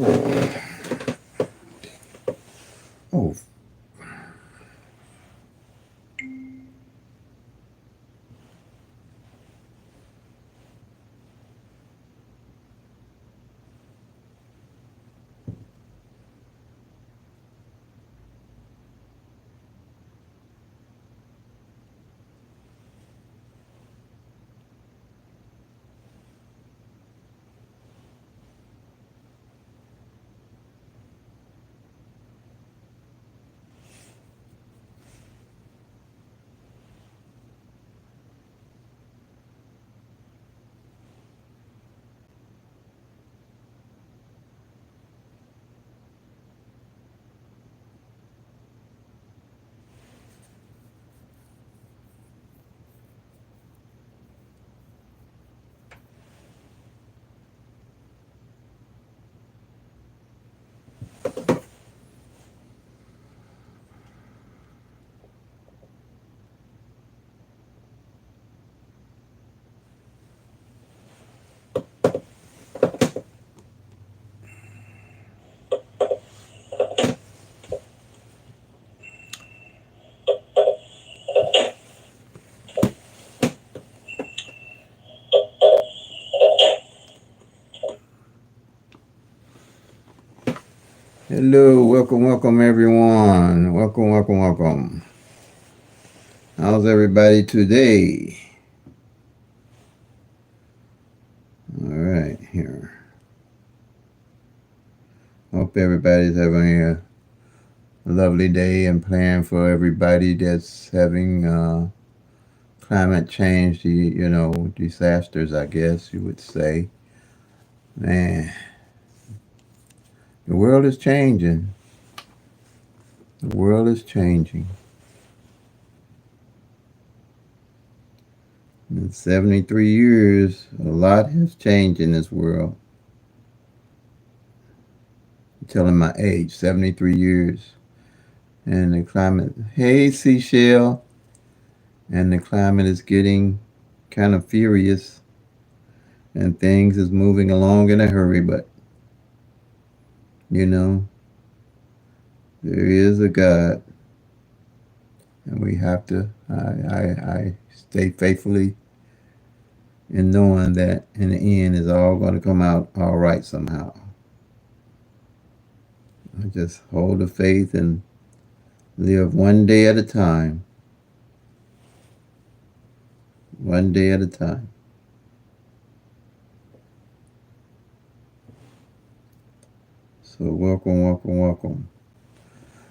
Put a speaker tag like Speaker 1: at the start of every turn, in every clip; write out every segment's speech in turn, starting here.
Speaker 1: Oh, hello, welcome everyone. Welcome. How's everybody today? All right, here. Hope everybody's having a lovely day and plan for everybody that's having climate change, disasters, I guess you would say. Man, the world is changing. The world is changing. In 73 years, a lot has changed in this world. I'm telling my age, 73 years. And the climate, hey, Seashell, and the climate is getting kind of furious and things is moving along in a hurry, but you know, there is a God, and we have to, I stay faithfully in knowing that in the end, it's all going to come out all right somehow. I just hold the faith and live one day at a time. One day at a time. So welcome.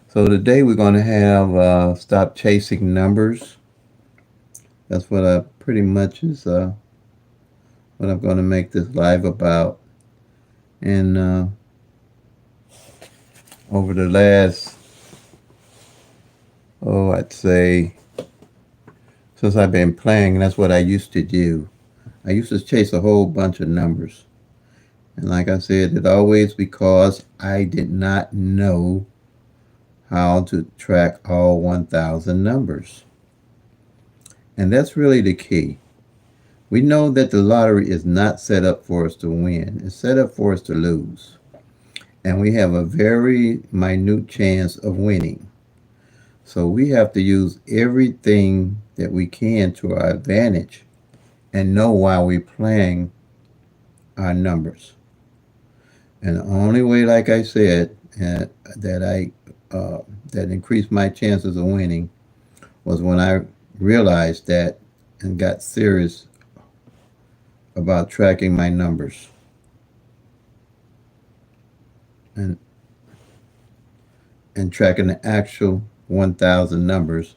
Speaker 1: So today we're going to have stop chasing numbers. That's what I pretty much is what I'm going to make this live about. And over the last, I'd say since I've been playing, that's what I used to do. I used to chase a whole bunch of numbers. And like I said, it always because I did not know how to track all 1,000 numbers. And that's really the key. We know that the lottery is not set up for us to win. It's set up for us to lose. And we have a very minute chance of winning. So we have to use everything that we can to our advantage and know why we're playing our numbers. And the only way, like I said, that increased my chances of winning was when I realized that and got serious about tracking my numbers and tracking the actual 1,000 numbers.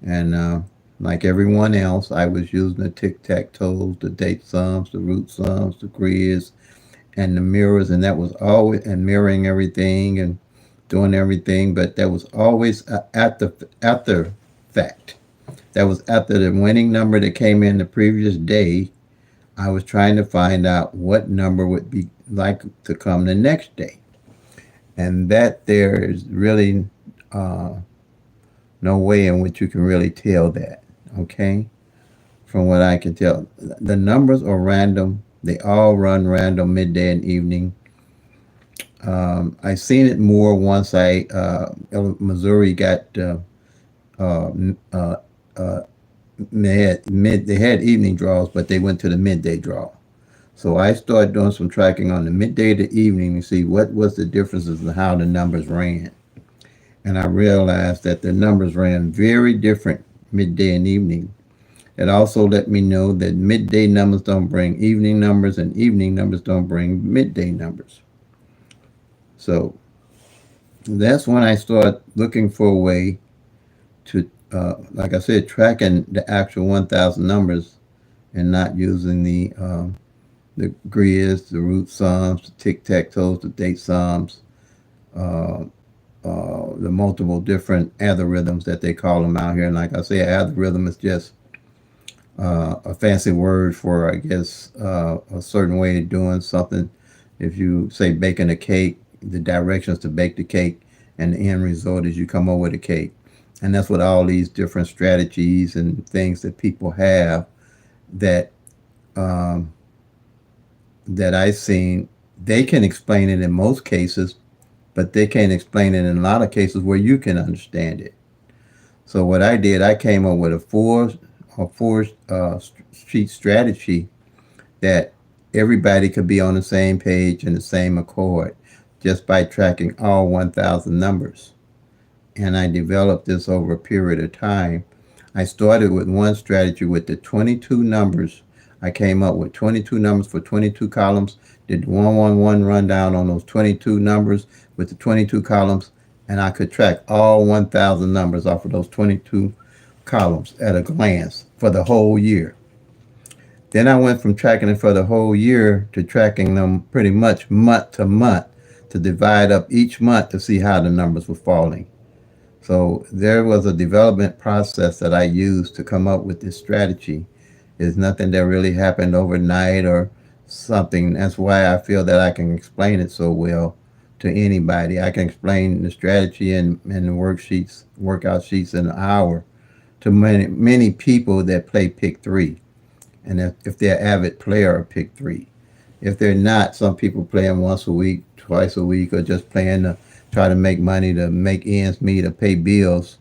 Speaker 1: And like everyone else, I was using the tic-tac-toes, the date sums, the root sums, the grids, and the mirrors, and that was always and mirroring everything and doing everything. But that was always after fact. That was after the winning number that came in the previous day. I was trying to find out what number would be like to come the next day. And that there is really no way in which you can really tell that, okay? From what I can tell, the numbers are random. They all run random midday and evening. I seen it more once Missouri got m- they had evening draws, but they went to the midday draw. So I started doing some tracking on the midday to evening to see what was the differences in how the numbers ran. And I realized that the numbers ran very different midday and evening. It also let me know that midday numbers don't bring evening numbers and evening numbers don't bring midday numbers. So that's when I started looking for a way to, like I said, tracking the actual 1,000 numbers and not using the grids, the root sums, the tic tac toes, the date sums, uh, the multiple different algorithms that they call them out here. And like I say, algorithm is just a fancy word for, I guess, a certain way of doing something. If you say baking a cake, the directions to bake the cake, and the end result is you come up with a cake. And that's what all these different strategies and things that people have that um, that I've seen, they can explain it in most cases, but they can't explain it in a lot of cases where you can understand it. So what I did, I came up with a four sheet strategy that everybody could be on the same page and the same accord just by tracking all 1,000 numbers. And I developed this over a period of time. I started with one strategy with the 22 numbers. I came up with 22 numbers for 22 columns, did the 111 rundown on those 22 numbers with the 22 columns, and I could track all 1,000 numbers off of those 22 columns at a glance for the whole year. Then I went from tracking it for the whole year to tracking them pretty much month to month to divide up each month to see how the numbers were falling. So there was a development process that I used to come up with this strategy. It's nothing that really happened overnight or something. That's why I feel that I can explain it so well to anybody. I can explain the strategy and the workout sheets in an hour to many people that play pick three. And if they're an avid player of pick three. If they're not, some people play them once a week, twice a week, or just playing to try to make money to make ends meet or pay bills.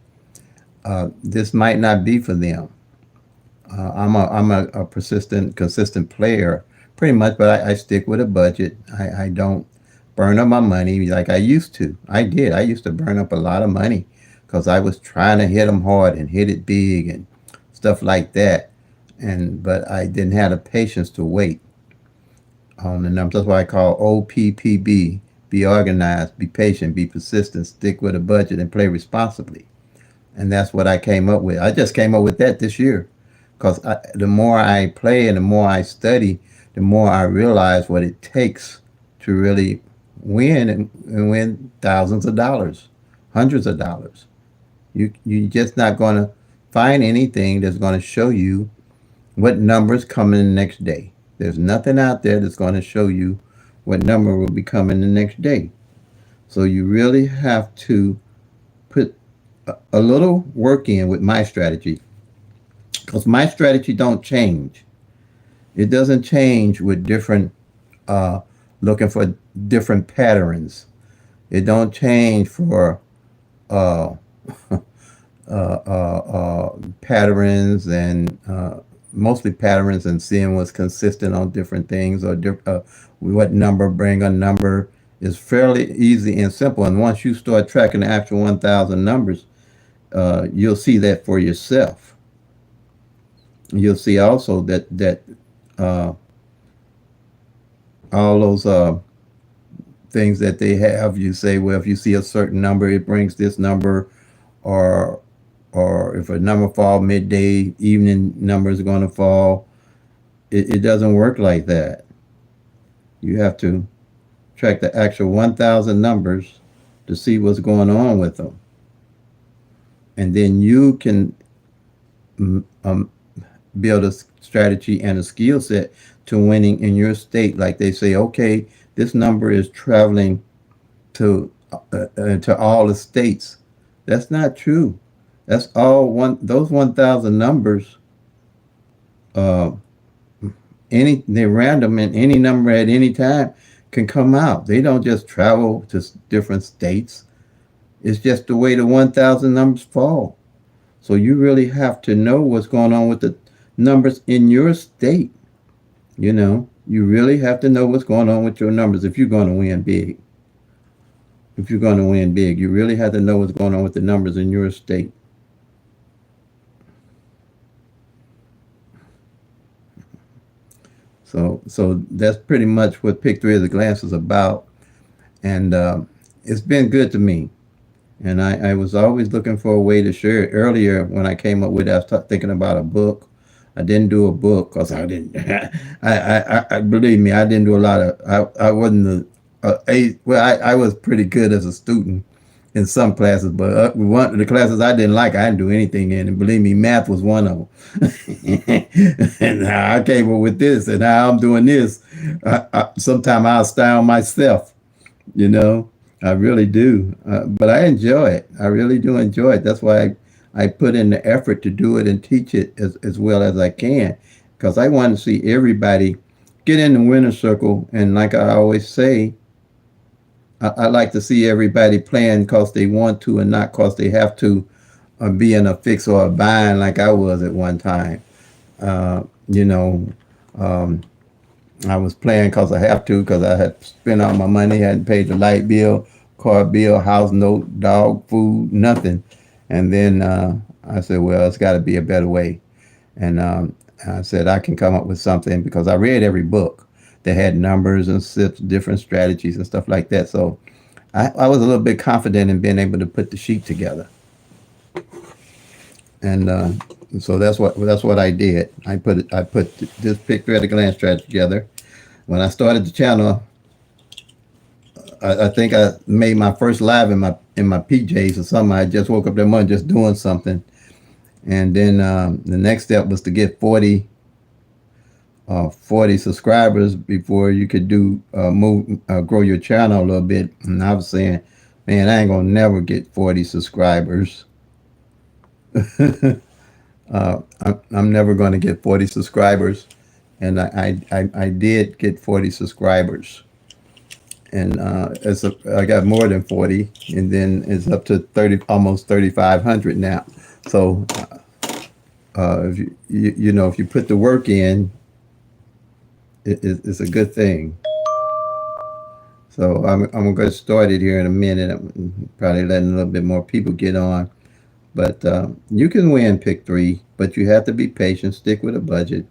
Speaker 1: This might not be for them. I'm a persistent, consistent player, pretty much, but I stick with a budget. I don't burn up my money like I used to. I did. I used to burn up a lot of money because I was trying to hit them hard and hit it big and stuff like that. But I didn't have the patience to wait on the numbers. That's why I call OPPB. Be organized, be patient, be persistent, stick with a budget, and play responsibly. And that's what I came up with. I just came up with that this year because the more I play and the more I study, the more I realize what it takes to really win and win thousands of dollars, hundreds of dollars. You're just not going to find anything that's going to show you what numbers come in the next day. There's nothing out there that's going to show you what number will be coming the next day. So you really have to put a little work in with my strategy because my strategy don't change. It doesn't change with different uh, looking for different patterns. It don't change for uh, patterns and mostly patterns and seeing what's consistent on different things or what number bring a number is fairly easy and simple. And once you start tracking the actual 1,000 numbers, you'll see that for yourself. You'll see also that uh, all those things that they have, you say, well, if you see a certain number, it brings this number, or if a number fall midday, evening numbers are going to fall. It doesn't work like that. You have to track the actual 1,000 numbers to see what's going on with them, and then you can mm, um, build a strategy and a skill set to winning in your state. Like they say, okay, this number is traveling to all the states. That's not true. That's all one. Those 1,000 numbers, uh, they're random, and any number at any time can come out. They don't just travel to different states. It's just the way the 1,000 numbers fall. So you really have to know what's going on with the numbers in your state. You really have to know what's going on with your numbers if you're going to win big. If you're going to win big, you really have to know what's going on with the numbers in your state. So that's pretty much what Pick Three at a Glance is about, and it's been good to me. And I was always looking for a way to share it. Earlier, when I came up with it, I was thinking about a book. I didn't do a book because I didn't. I believe me, I didn't do a lot of. I wasn't well. I was pretty good as a student in some classes, but one of the classes I didn't like, I didn't do anything in. And believe me, math was one of them. And how I came up with this, and how I'm doing this. Sometimes I'll style myself. You know, I really do. But I enjoy it. I really do enjoy it. That's why I put in the effort to do it and teach it as well as I can, because I want to see everybody get in the winner's circle. And like I always say, I like to see everybody playing because they want to and not because they have to, or be in a fix or a bind like I was at one time. Uh, you know, um, I was playing because I have to, because I had spent all my money, hadn't paid the light bill, car bill, house note, dog food, nothing. And then I said, well, it's got to be a better way. And I said, I can come up with something, because I read every book that had numbers and different strategies and stuff like that. So I was a little bit confident in being able to put the sheet together. And so that's what I did. I put this Pick Three at a Glance strategy together. When I started the channel, I think I made my first live in my PJs or something. I just woke up that morning just doing something, and then the next step was to get 40 subscribers before you could do grow your channel a little bit. And I was saying, man, I ain't gonna never get 40 subscribers. I'm never going to get 40 subscribers, and I did get 40 subscribers, and I got more than 40, and then it's up to 30, almost 3,500 now. So if if you put the work in, it's a good thing. So I'm gonna get started here in a minute. I'm probably letting a little bit more people get on. But you can win Pick Three, but you have to be patient, stick with a budget,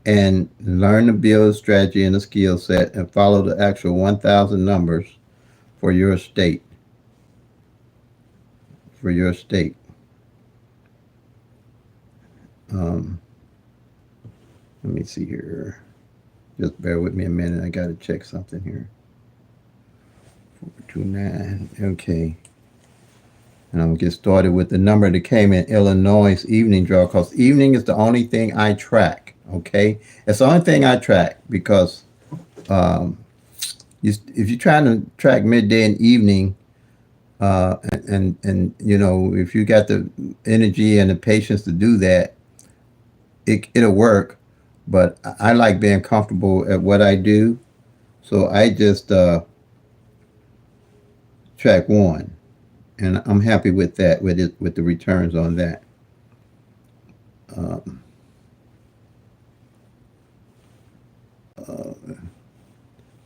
Speaker 1: and learn to build a strategy and a skill set, and follow the actual 1,000 numbers for your state. For your state. Let me see here. Just bear with me a minute. I got to check something here. 429. Okay. And I'm going to get started with the number that came in Illinois' evening draw, because evening is the only thing I track. Okay, it's the only thing I track, because if you're trying to track midday and evening, and if you got the energy and the patience to do that, it'll work. But I like being comfortable at what I do, so I just track one. And I'm happy with that, with the returns on that.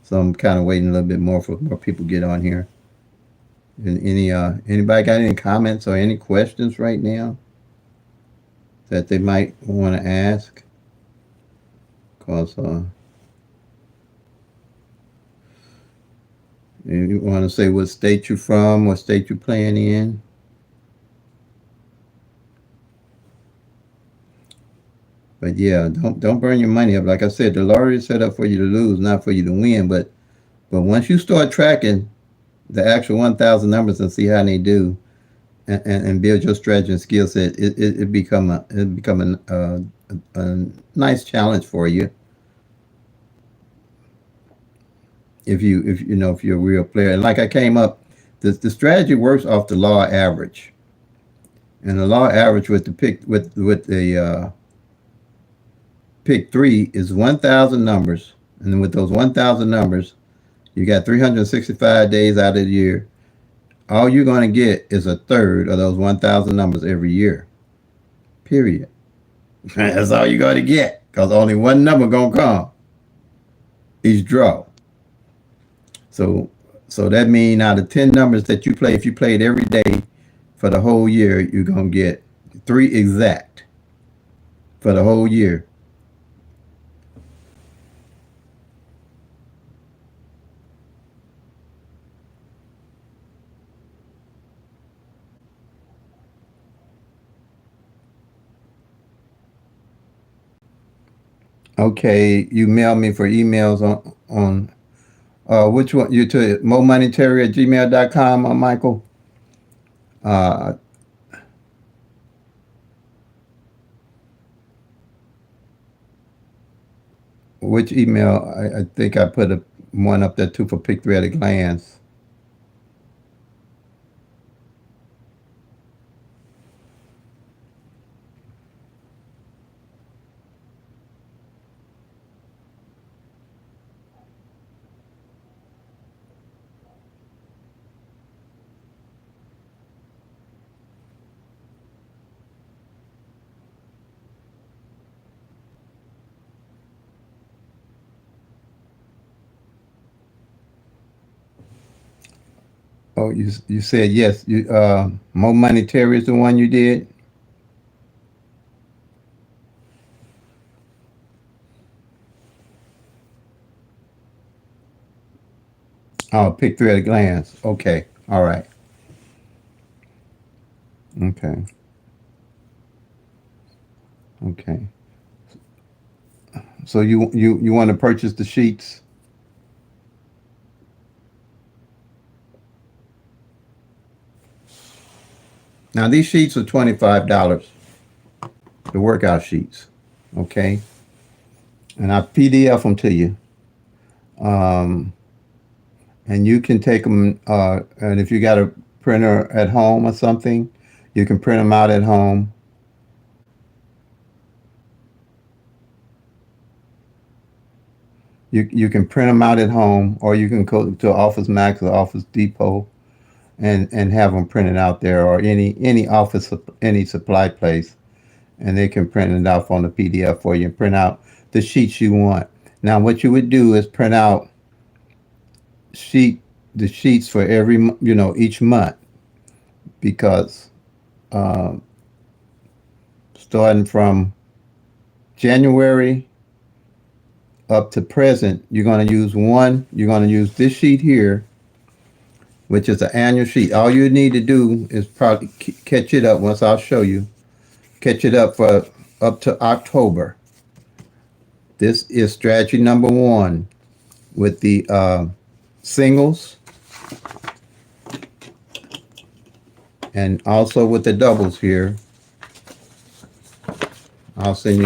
Speaker 1: So I'm kind of waiting a little bit more for more people to get on here. And anybody got any comments or any questions right now that they might want to ask? Because you want to say what state you're from, what state you're playing in. But yeah, don't burn your money up. Like I said, the lottery is set up for you to lose, not for you to win. But once you start tracking the actual 1,000 numbers and see how they do, and build your strategy and skill set, it become a nice challenge for you. If you're a real player, and like I came up, the strategy works off the law average, and the law average with the Pick Three is 1,000 numbers, and then with those 1,000 numbers, You got 365 days out of the year. All you're going to get is a third of those 1,000 numbers every year. Period. That's all you're going to get because only one number going to come each draw. So so that means out of 10 numbers that you play, if you played every day for the whole year, you're going to get 3 exact for the whole year. Okay, you mail me for emails on which one? You to momoneyterry at gmail.com, Michael? Uh, which email? I think I put one up there too for Pick Three at a Glance. Oh, you said yes. You Mo Money Terry is the one you did. Oh, Pick Three at a Glance. Okay, all right. Okay, okay. So you want to purchase the sheets? Now these sheets are $25. The workout sheets. Okay, and I PDF them to you. Um, and you can take them. And if you got a printer at home or something, you can print them out at home. You can print them out at home, or you can go to Office Max or Office Depot and have them printed out there, or any office any supply place, and they can print it out on the PDF for you and print out the sheets you want. Now, what you would do is print out sheet the sheets for every each month because uh, starting from January up to present, you're going to use one. You're going to use this sheet here, which is an annual sheet. All you need to do is probably catch it up once I'll show you. Catch it up for up to October. This is strategy number one with the singles and also with the doubles here. I'll send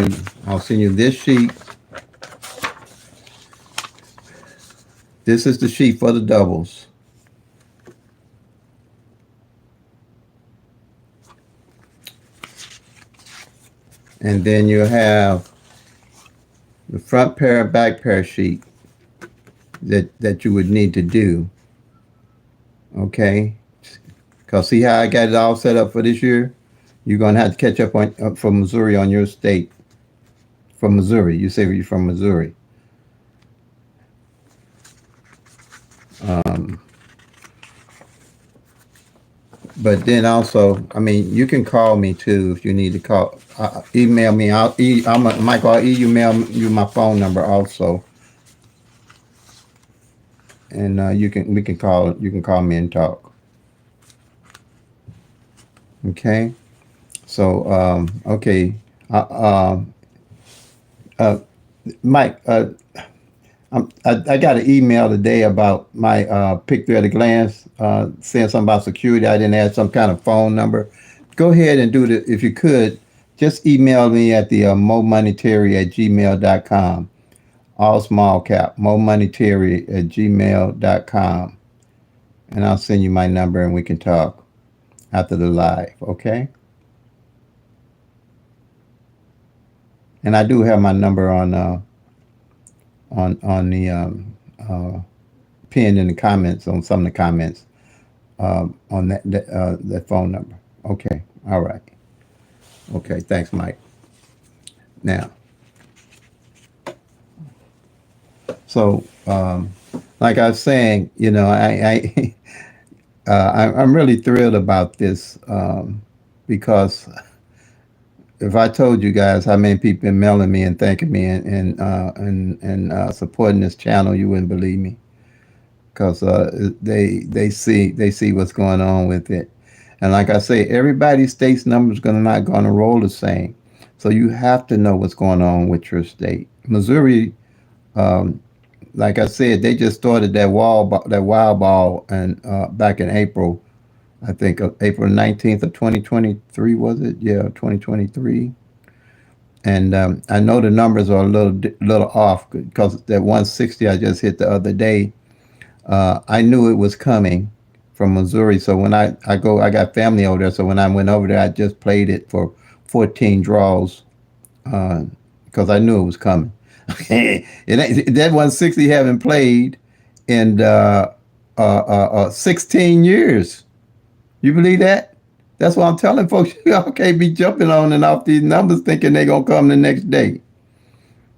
Speaker 1: you this sheet. This is the sheet for the doubles. And then you have the front pair and back pair sheet that you would need to do. Okay? Because see how I got it all set up for this year? You're going to have to catch up on from Missouri on your state. From Missouri. You say you're from Missouri. But then also, I mean, you can call me too if you need to call. Email me. Michael, I'll email you my phone number also, and we can call. You can call me and talk. Okay. So okay, uh, uh, Mike. I got an email today about my Pick Three at a Glance, saying something about security. I didn't add some kind of phone number. Go ahead and do it if you could. Just email me at the momoneyterry at gmail.com. All small cap, momoneyterry at gmail.com. And I'll send you my number and we can talk after the live, okay? And I do have my number on the pinned in the comments on some of the comments on that phone number. Okay. All right. Okay. Thanks, Mike. Now, so like I was saying, you know, I'm really thrilled about this because if I told you guys how many people been mailing me and thanking me and supporting this channel, you wouldn't believe me because they see what's going on with it. And like I say, everybody's state's number is not going to roll the same. So you have to know what's going on with your state. Missouri, like I said, they just started that wild ball and back in April. I think April 19th of 2023 was it? Yeah, 2023. And I know the numbers are a little off because that 160 I just hit the other day. I knew it was coming from Missouri. So when I got family over there. So when I went over there, I just played it for 14 draws because I knew it was coming. That 160 haven't played in 16 years. You believe that? That's why I'm telling folks, y'all can't be jumping on and off these numbers thinking they're going to come the next day.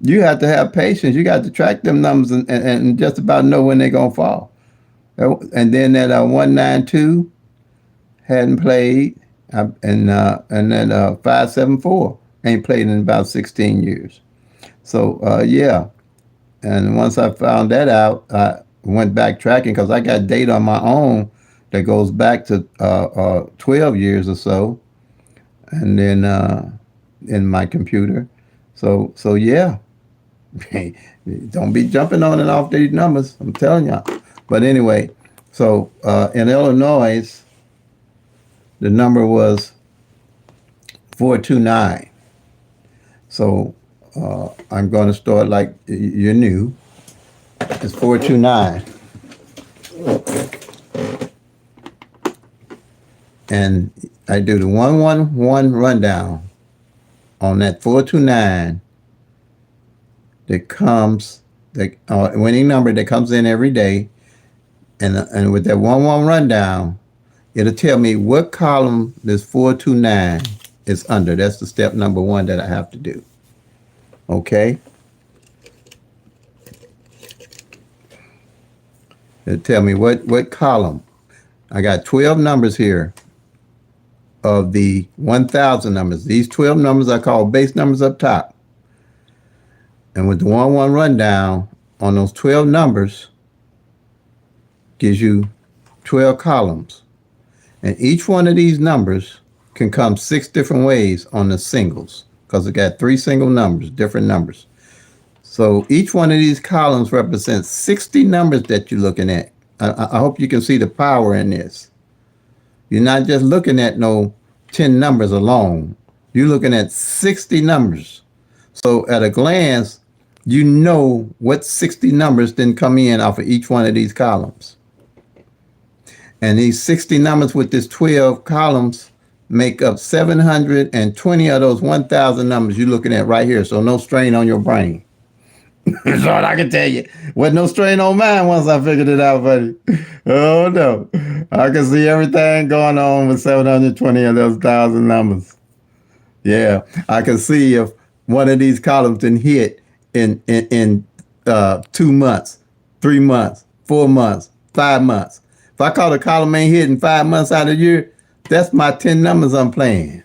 Speaker 1: You have to have patience. You got to track them numbers and just about know when they're going to fall. And then that 192 hadn't played, and that 574 ain't played in about 16 years. So, yeah. And once I found that out, I went back tracking because I got data on my own that goes back to 12 years or so, and then in my computer. So yeah, don't be jumping on and off these numbers. I'm telling y'all. But anyway, so in Illinois, the number was 429. So I'm going to start like you knew. It's 429. And I do the 111 rundown on that 429 that comes, the winning number that comes in every day. And with that 111 rundown, it'll tell me what column this 429 is under. That's the step number one that I have to do. Okay? It'll tell me what column. I got 12 numbers here of the 1,000 numbers. These 12 numbers I call base numbers up top. And with the 111 rundown on those 12 numbers gives you 12 columns. And each one of these numbers can come 6 different ways on the singles because it got 3 single numbers, different numbers. So each one of these columns represents 60 numbers that you're looking at. I hope you can see the power in this. You're not just looking at no 10 numbers alone. You're looking at 60 numbers. So at a glance, you know what 60 numbers didn't come in off of each one of these columns. And these 60 numbers with this 12 columns make up 720 of those 1,000 numbers you're looking at right here. So no strain on your brain. That's all I can tell you. Wasn't no strain on mine once I figured it out, buddy. Oh, no. I can see everything going on with 720 of those 1,000 numbers. Yeah, I can see if one of these columns didn't hit in 2 months, 3 months, 4 months, 5 months. If I call a column ain't hit in 5 months out of the year, that's my 10 numbers I'm playing.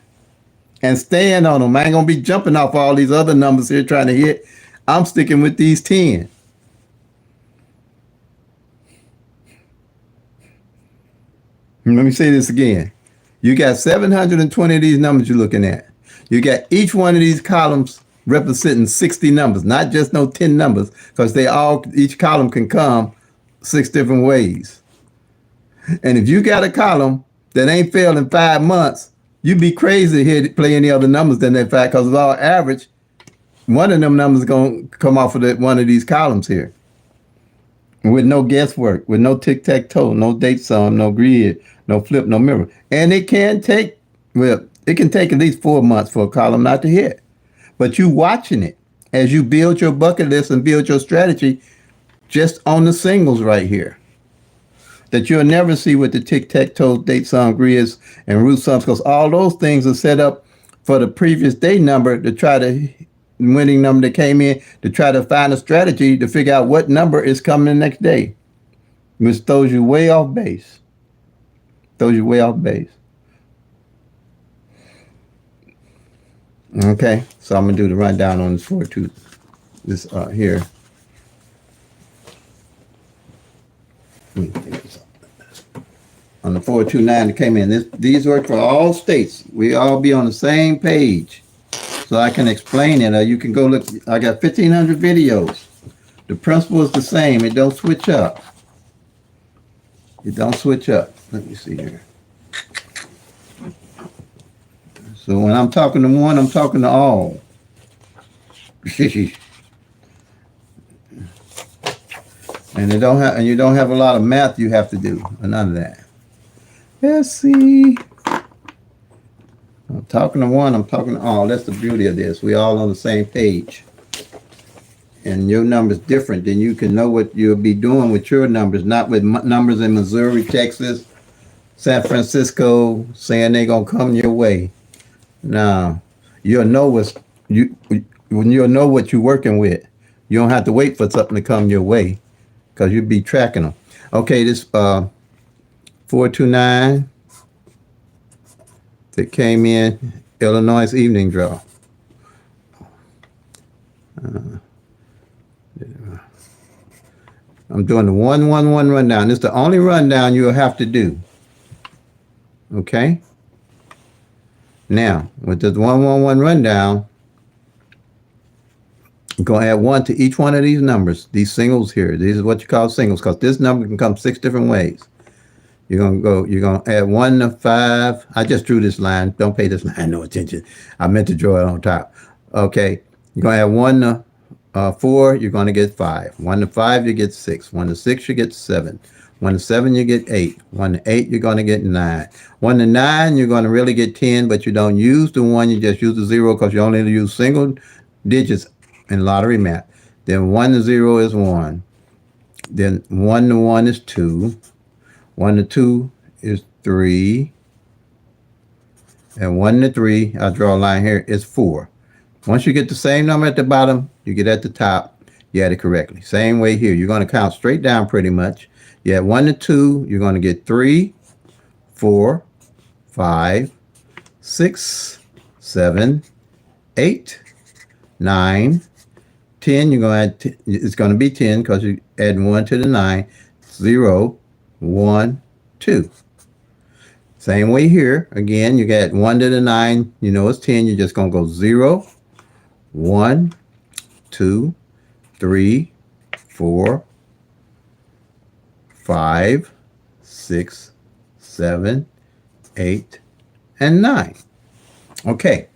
Speaker 1: And staying on them. I ain't going to be jumping off all these other numbers here trying to hit. I'm sticking with these 10. Let me say this again. You got 720 of these numbers you're looking at. You got each one of these columns representing 60 numbers, not just no 10 numbers, because each column can come 6 different ways. And if you got a column that ain't failed in 5 months, you'd be crazy here to play any other numbers than that fact, because it's all average. One of them numbers is going to come off of one of these columns here. With no guesswork, with no tic-tac-toe, no date sum, no grid, no flip, no mirror. And it can take at least 4 months for a column not to hit. But you watching it as you build your bucket list and build your strategy just on the singles right here. that you'll never see with the tic-tac-toe date sum grids and root sums, because all those things are set up for the previous day number to try to winning number that came in to try to find a strategy to figure out what number is coming the next day, which throws you way off base. Throws you way off base. Okay, so I'm gonna do the rundown on this 4-2 this here. On the 429 that came in, these work for all states. We all be on the same page, so I can explain it. Or you can go look. I got 1,500 videos. The principle is the same. It don't switch up. It don't switch up. Let me see here. So when I'm talking to one, I'm talking to all. And you don't have a lot of math you have to do, or none of that. Let's see. I'm talking to one, I'm talking to all. That's the beauty of this. We all on the same page. And your number's different, then you can know what you'll be doing with your numbers, not with numbers in Missouri, Texas, San Francisco, saying they're gonna come your way. Now, you'll know you'll know what you're working with. You don't have to wait for something to come your way, because you'll be tracking them. Okay, this 429 that came in, Illinois evening draw. I'm doing the 111 rundown. This is the only rundown you'll have to do. Okay? Now, with the 111 rundown, you're going to add 1 to each one of these numbers, these singles here. These are what you call singles, because this number can come 6 different ways. You're going to add 1 to 5. I just drew this line. Don't pay this line no attention. I meant to draw it on top. Okay. You're going to add 1 to 4, you're going to get 5. 1 to 5, you get 6. 1 to 6, you get 7. 1 to 7, you get 8. 1 to 8, you're going to get 9. 1 to 9, you're going to really get 10, but you don't use the 1, you just use the 0, because you only use single digits in lottery math. Then 1 to 0 is 1. Then 1 to 1 is 2. 1 to 2 is 3. And 1 to 3, I'll draw a line here, is 4. Once you get the same number at the bottom, you get at the top, you add it correctly. Same way here. You're going to count straight down pretty much. You add 1 to 2, you're going to get 3, 4, 5, 6, 7, 8, 9, 10. You're going to add, it's going to be 10 because you add 1 to the 9, 0, 1, 2. Same way here. Again, you get 1 to the 9, you know it's 10. You're just going to go 0, 1, 2, 3, 4, 5, 6, 7, 8, and 9. Okay.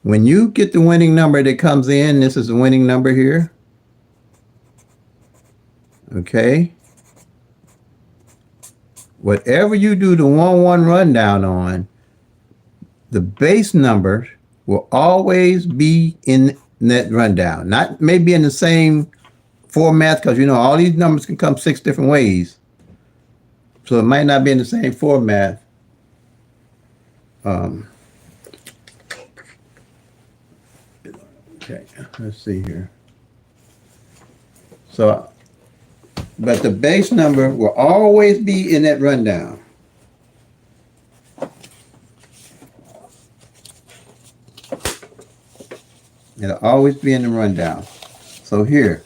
Speaker 1: When you get the winning number that comes in, this is the winning number here. Okay. Whatever you do the 1-1 rundown on, the base number will always be in that rundown. Not maybe in the same format, because you know all these numbers can come 6 different ways. So it might not be in the same format. Okay, let's see here. So, but the base number will always be in that rundown. It'll always be in the rundown. So here,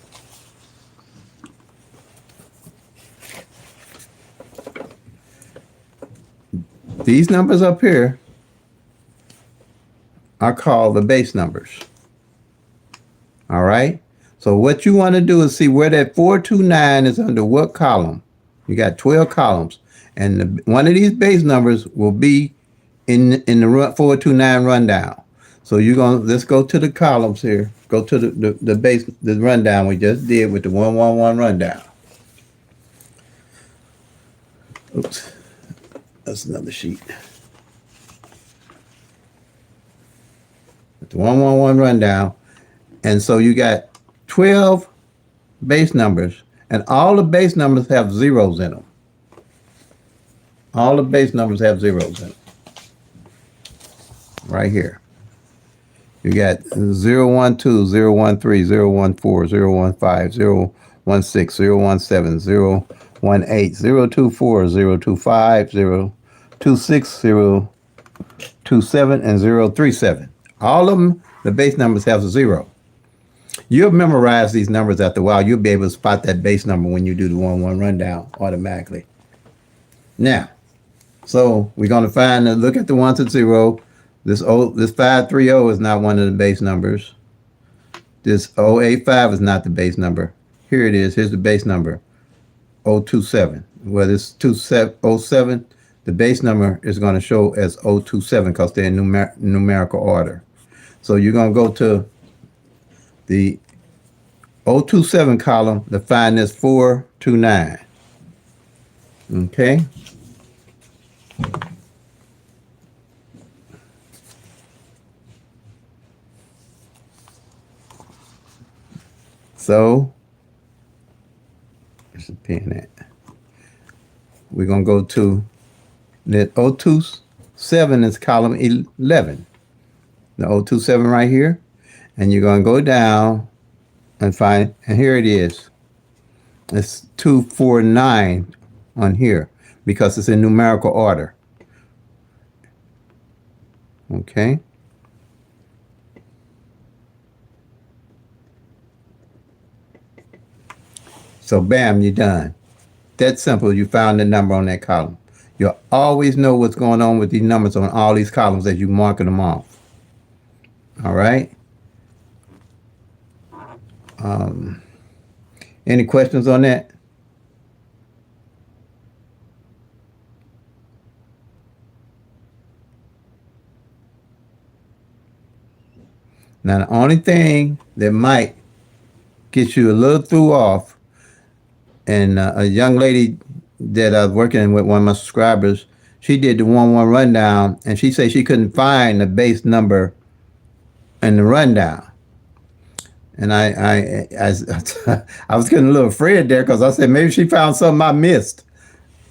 Speaker 1: these numbers up here are called the base numbers. All right. So what you want to do is see where that 429 is under what column. You got 12 columns, and one of these base numbers will be in the 429 rundown. So let's go to the columns here. Go to the base, the rundown we just did with the 111 rundown. Oops, that's another sheet. With the 111 rundown, and so you got 12 base numbers, And all the base numbers have zeros in them. All the base numbers have zeros in them. Right here. You got 012, 013, 014, 015, 016, 017, 018, 024, 025, 026, 027, and 037. All of them, the base numbers have a zero. You'll memorize these numbers after a while. You'll be able to spot that base number when you do the 1-1 rundown automatically. Now, so we're going to look at the ones at zero. This 530 is not one of the base numbers. This 085 is not the base number. Here it is. Here's the base number, 027. Well, this 07, the base number is going to show as 027 because they're in numerical order. So you're going to go to the 027 column to find this 429. Okay. So, where's the pen at? We're going to go to the 027 is column 11. The 027 right here. And you're going to go down and find, and here it is. It's 249 on here because it's in numerical order. Okay. So bam, you're done. That's simple. You found the number on that column. You'll always know what's going on with these numbers on all these columns as you mark them off. All right. Any questions on that? Now, the only thing that might get you a little threw off, and a young lady that I was working with, one of my subscribers, she did the 1-1 rundown, and she said she couldn't find the base number in the rundown. And I was getting a little afraid there because I said maybe she found something I missed,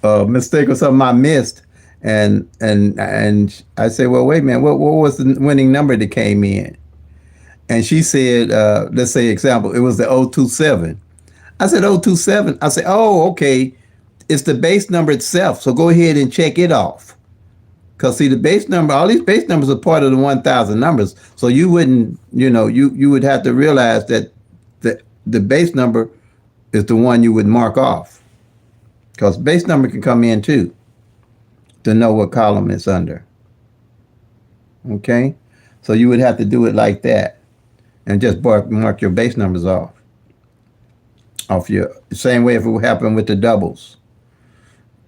Speaker 1: a mistake or something I missed. And I said, well, wait a minute, what was the winning number that came in? And she said, let's say example, it was the 027. I said 027. I said, oh, okay, it's the base number itself. So go ahead and check it off. Because see, the base number, all these base numbers are part of the 1,000 numbers. So you wouldn't, you would have to realize that the base number is the one you would mark off. Because base number can come in too to know what column it's under. Okay? So you would have to do it like that and just mark your base numbers off your, same way if it would happen with the doubles.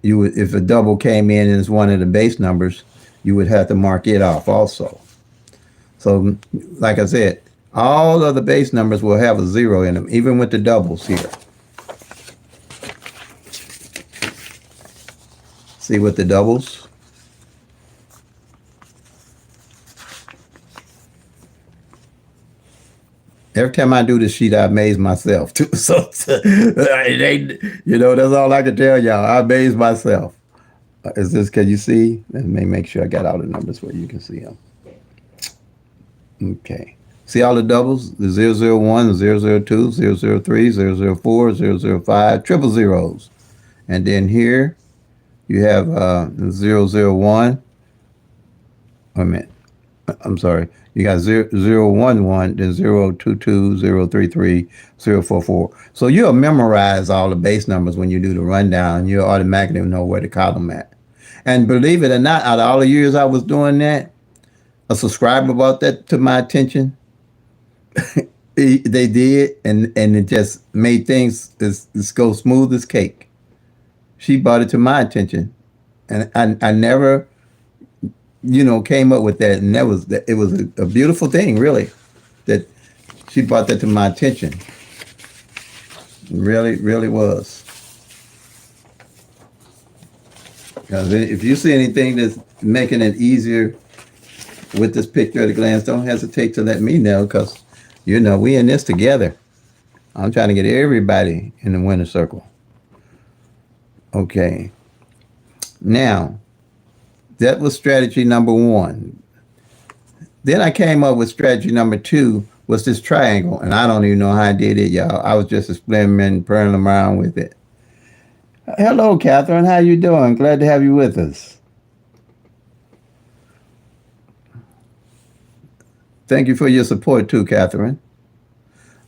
Speaker 1: You would, if a double came in and it's one of the base numbers, you would have to mark it off also. So, like I said, all of the base numbers will have a zero in them, even with the doubles here. See with the doubles? Every time I do this sheet, I amaze myself too. So, that's all I can tell y'all. I amaze myself. Is this, can you see? Let me make sure I got all the numbers where you can see them. Okay. See all the doubles? The 001, 002, 003, 004, 005, triple zeros. And then here you have 001. Wait a minute. I'm sorry. You got 011, then 022, 033, 044. So you'll memorize all the base numbers when you do the rundown. You'll automatically know where the column at. And believe it or not, out of all the years I was doing that, a subscriber brought that to my attention. They did, and it just made things this go smooth as cake. She brought it to my attention, and I never, came up with that, and it was a beautiful thing, really, that she brought that to my attention. It really, really was. Because if you see anything that's making it easier with this picture at a glance, don't hesitate to let me know, because we in this together. I'm trying to get everybody in the winner circle. Okay. Now, that was strategy number one. Then I came up with strategy number two was this triangle, and I don't even know how I did it, y'all. I was just experimenting, playing around with it. Hello, Catherine. How you doing? Glad to have you with us. Thank you for your support too, Catherine.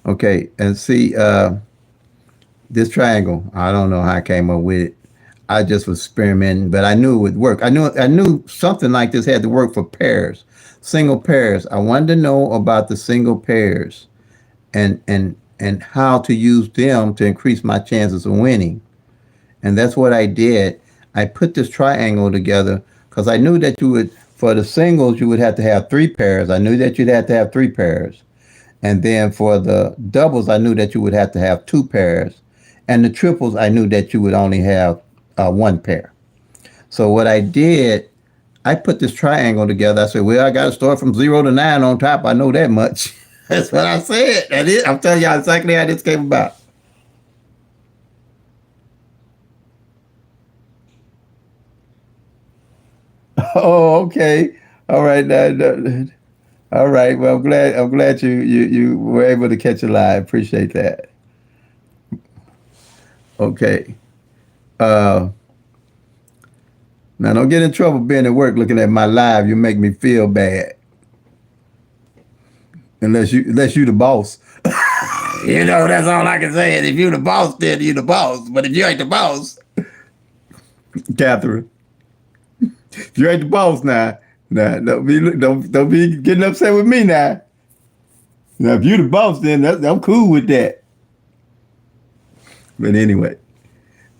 Speaker 1: Okay, and see this triangle. I don't know how I came up with it. I just was experimenting, but I knew it would work. I knew something like this had to work for pairs, single pairs. I wanted to know about the single pairs and how to use them to increase my chances of winning. And that's what I did. I put this triangle together because I knew that you would, for the singles, you would have to have three pairs. I knew that you'd have to have three pairs. And then for the doubles, I knew that you would have to have two pairs. And the triples, I knew that you would only have one pair. So what I did, I put this triangle together. I said, well, I got to start from 0 to 9 on top. I know that much. That's what I said. That is, I'm telling y'all exactly how this came about. Oh, okay. All right. All right. Well, I'm glad you were able to catch a lie. Appreciate that. Okay. Uh, Now don't get in trouble being at work looking at my live. You make me feel bad. Unless you the boss. That's all I can say. And if you the boss, then you the boss. But if you ain't the boss, Catherine, if you ain't the boss now, don't be getting upset with me now. Now if you the boss, then I'm cool with that. But anyway.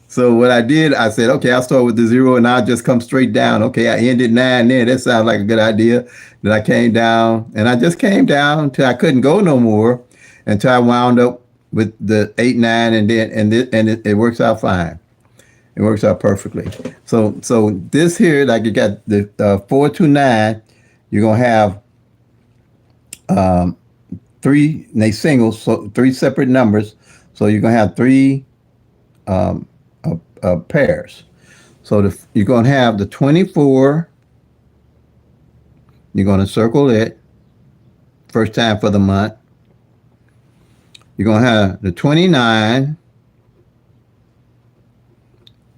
Speaker 1: So what I did, I said, okay, I'll start with the 0 and I'll just come straight down. Okay, I ended 9 there. That sounds like a good idea. Then I came down and I just came down till I couldn't go no more until I wound up with the 8, 9, and then it works out fine. It works out perfectly. So this here, like you got the 4 to 9, you're gonna have three they singles, so three separate numbers. So you're gonna have three pairs. So you're going to have the 24. You're going to circle it first time for the month. You're going to have the 29.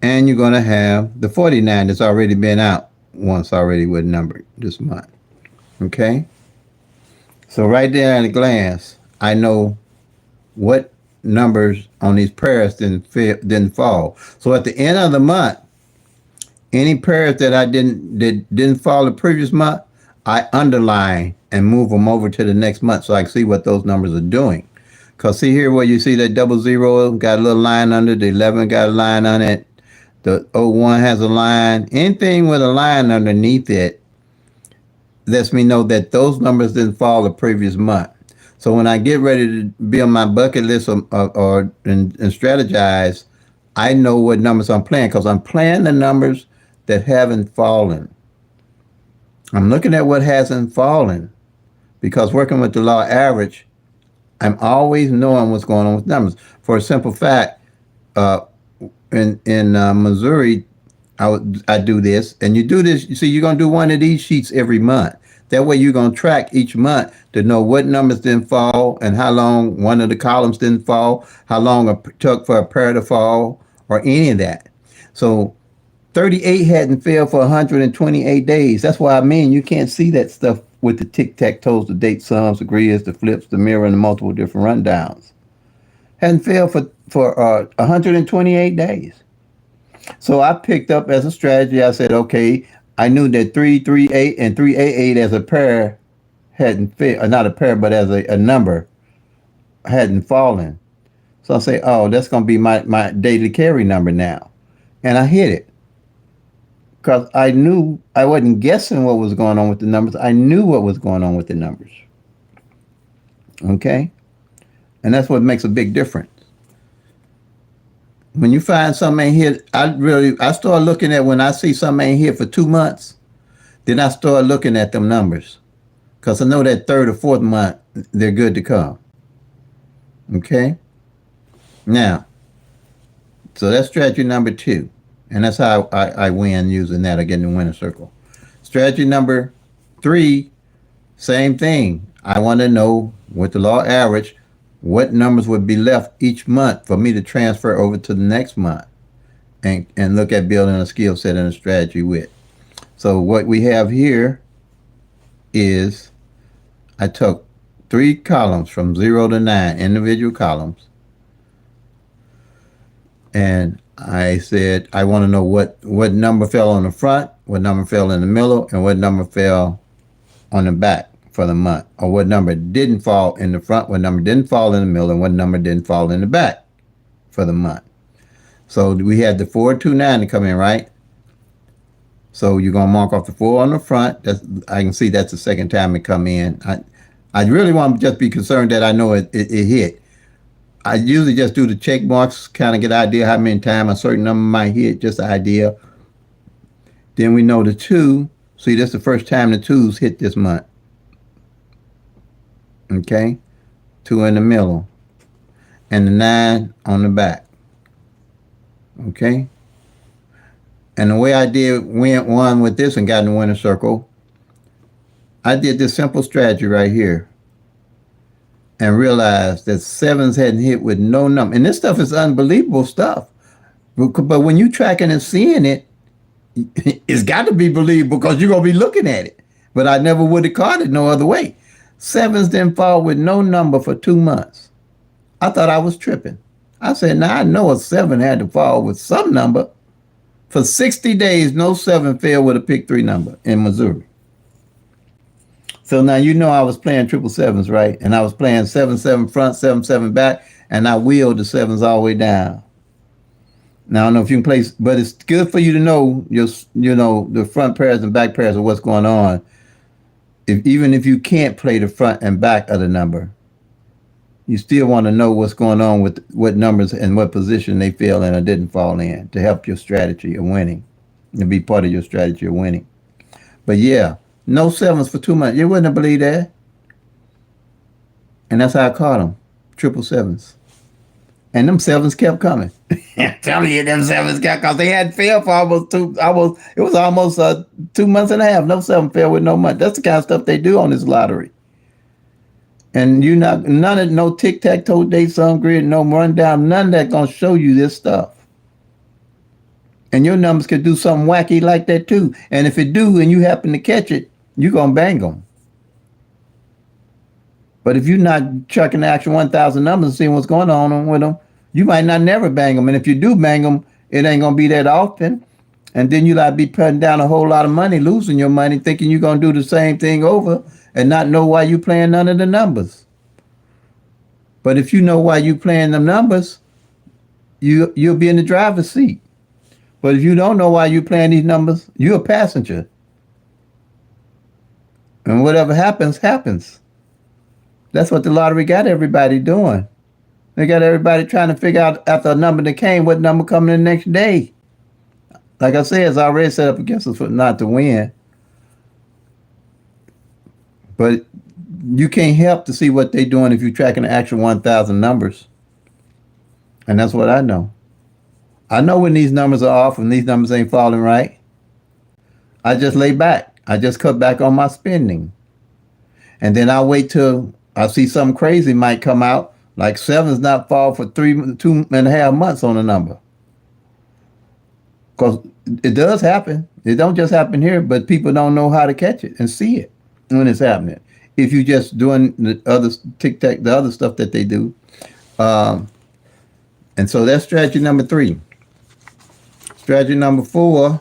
Speaker 1: And you're going to have the 49 that's already been out once already with number this month. Okay? So right there at a glance, I know what numbers on these pairs didn't fall. So at the end of the month, any pairs that didn't fall the previous month, I underline and move them over to the next month so I can see what those numbers are doing. Because see here where you see that 00 got a little line under, the 11 got a line on it, the 01 has a line. Anything with a line underneath it lets me know that those numbers didn't fall the previous month. So when I get ready to be on my bucket list and strategize, I know what numbers I'm playing because I'm playing the numbers that haven't fallen. I'm looking at what hasn't fallen because working with the law average, I'm always knowing what's going on with numbers. For a simple fact, in Missouri, I do this, and you do this. You see, you're gonna do one of these sheets every month. That way, you're gonna track each month to know what numbers didn't fall and how long one of the columns didn't fall, how long it took for a pair to fall, or any of that. So 38 hadn't failed for 128 days. That's why I mean you can't see that stuff with the tic-tac-toes, the date sums, the grids, the flips, the mirror, and the multiple different rundowns. Hadn't failed for 128 days. So I picked up as a strategy. I said, okay, I knew that 338 and 388 as a pair hadn't failed, not a pair, but as a number hadn't fallen. So I say, oh, that's going to be my daily carry number now. And I hit it. Because I knew I wasn't guessing what was going on with the numbers. I knew what was going on with the numbers. Okay? And that's what makes a big difference. When you find something ain't here, I start looking at when I see something ain't here for 2 months, then I start looking at them numbers. Because I know that third or fourth month, they're good to come. Okay? Now, so that's strategy number 2. And that's how I win using that. I get in the winner circle. Strategy number 3, same thing. I want to know with the law average what numbers would be left each month for me to transfer over to the next month and look at building a skill set and a strategy with. So what we have here is I took 3 columns from 0 to 9, individual columns, and I said I want to know what number fell on the front, what number fell in the middle, and what number fell on the back for the month, or what number didn't fall in the front, what number didn't fall in the middle, and what number didn't fall in the back for the month. So we had the 429 to come in, right? So you're gonna mark off the 4 on the front. I can see that's the second time it come in. I really want to just be concerned that I know it hit. I usually just do the check marks, kind of get an idea how many times a certain number might hit, just an idea. Then we know the 2. See, that's the first time the 2s hit this month. Okay, 2 in the middle, and the 9 on the back. Okay, and the way I did went one with this and got in the winner circle, I did this simple strategy right here and realized that 7s hadn't hit with no number. And this stuff is unbelievable stuff. But when you tracking and seeing it, it's got to be believable because you're going to be looking at it. But I never would have caught it no other way. 7s didn't fall with no number for 2 months. I thought I was tripping. I said, now I know a 7 had to fall with some number. For 60 days, no 7 fell with a pick 3 number in Missouri. So now you know I was playing 777s, right? And I was playing 7-7 front, 7-7 back, and I wheeled the 7s all the way down. Now I don't know if you can play, but it's good for you to know the front pairs and back pairs of what's going on. Even if you can't play the front and back of the number, you still want to know what's going on with what numbers and what position they fell in or didn't fall in to help your strategy of winning, to be part of your strategy of winning. But yeah, no 7s for 2 months. You wouldn't have believed that. And that's how I caught them, 777s. And them 7s kept coming. I'm telling you, them 7s kept, because they had failed for it was almost 2 months and a half. No 7 fell with no money. That's the kind of stuff they do on this lottery. And none of no tic-tac-toe date, some grid, no rundown, none of that gonna show you this stuff. And your numbers could do something wacky like that too. And if it do, and you happen to catch it, you're gonna bang them. But if you're not checking the actual 1,000 numbers and seeing what's going on with them, you might not never bang them. And if you do bang them, it ain't gonna be that often. And then you like be putting down a whole lot of money, losing your money, thinking you're gonna do the same thing over and not know why you playing none of the numbers. But if you know why you playing the numbers, you'll be in the driver's seat. But if you don't know why you playing these numbers, you're a passenger. And whatever happens, happens. That's what the lottery got everybody doing. They got everybody trying to figure out after a number that came, what number coming the next day. Like I said, it's already set up against us for not to win. But you can't help to see what they're doing if you're tracking the actual 1,000 numbers. And that's what I know. I know when these numbers are off and these numbers ain't falling right. I just lay back. I just cut back on my spending. And then I'll wait till I see something crazy might come out, like 7's not fall for 2.5 months on a number. Because it does happen. It don't just happen here, but people don't know how to catch it and see it when it's happening. If you just doing the other tic-tac, the other stuff that they do. And so that's strategy number 3. Strategy number 4,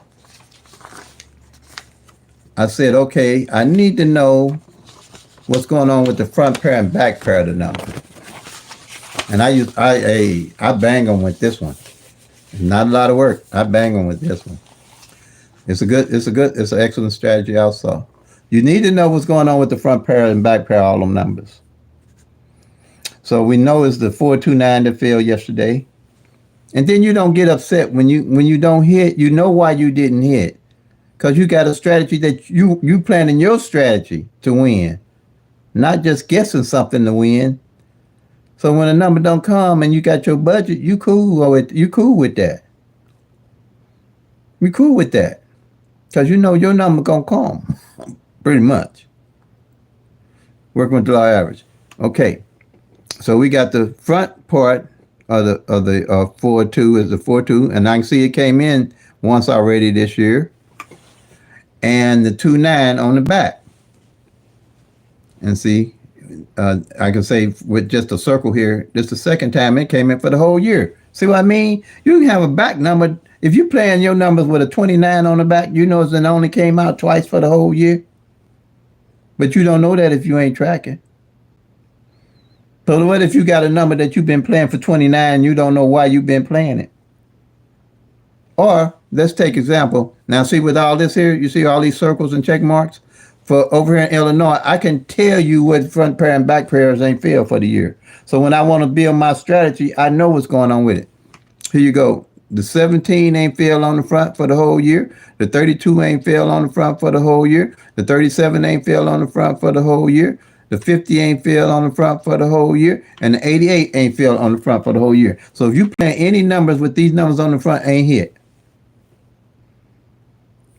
Speaker 1: I said, okay, I need to know what's going on with the front pair and back pair of the number. And I bang them with this one. It's not a lot of work. I bang them with this one. It's an excellent strategy also. You need to know what's going on with the front pair and back pair, all them numbers. So we know it's the 429 that failed yesterday. And then you don't get upset when you don't hit. You know why you didn't hit. Because you got a strategy that you planning your strategy to win. Not just guessing something to win. So when a number don't come and you got your budget, you cool with that. You cool with that. Because you know your number gonna come. Pretty much. Working with the law average. Okay. So we got the front part of the 4-2 is the 4-2, and I can see it came in once already this year. And the 2-9 on the back. And see, I can say with just a circle here, this is the second time it came in for the whole year. See what I mean? You can have a back number. If you're playing your numbers with a 29 on the back, you know it only came out twice for the whole year. But you don't know that if you ain't tracking. So what if you got a number that you've been playing for 29, you don't know why you've been playing it? Or let's take example. Now see with all this here, you see all these circles and check marks? For over here in Illinois, I can tell you what front pair and back pairs ain't failed for the year. So when I want to build my strategy, I know what's going on with it. Here you go. The 17 ain't failed on the front for the whole year. The 32 ain't failed on the front for the whole year. The 37 ain't failed on the front for the whole year. The 50 ain't failed on the front for the whole year. And the 88 ain't failed on the front for the whole year. So if you play any numbers with these numbers on the front, ain't hit.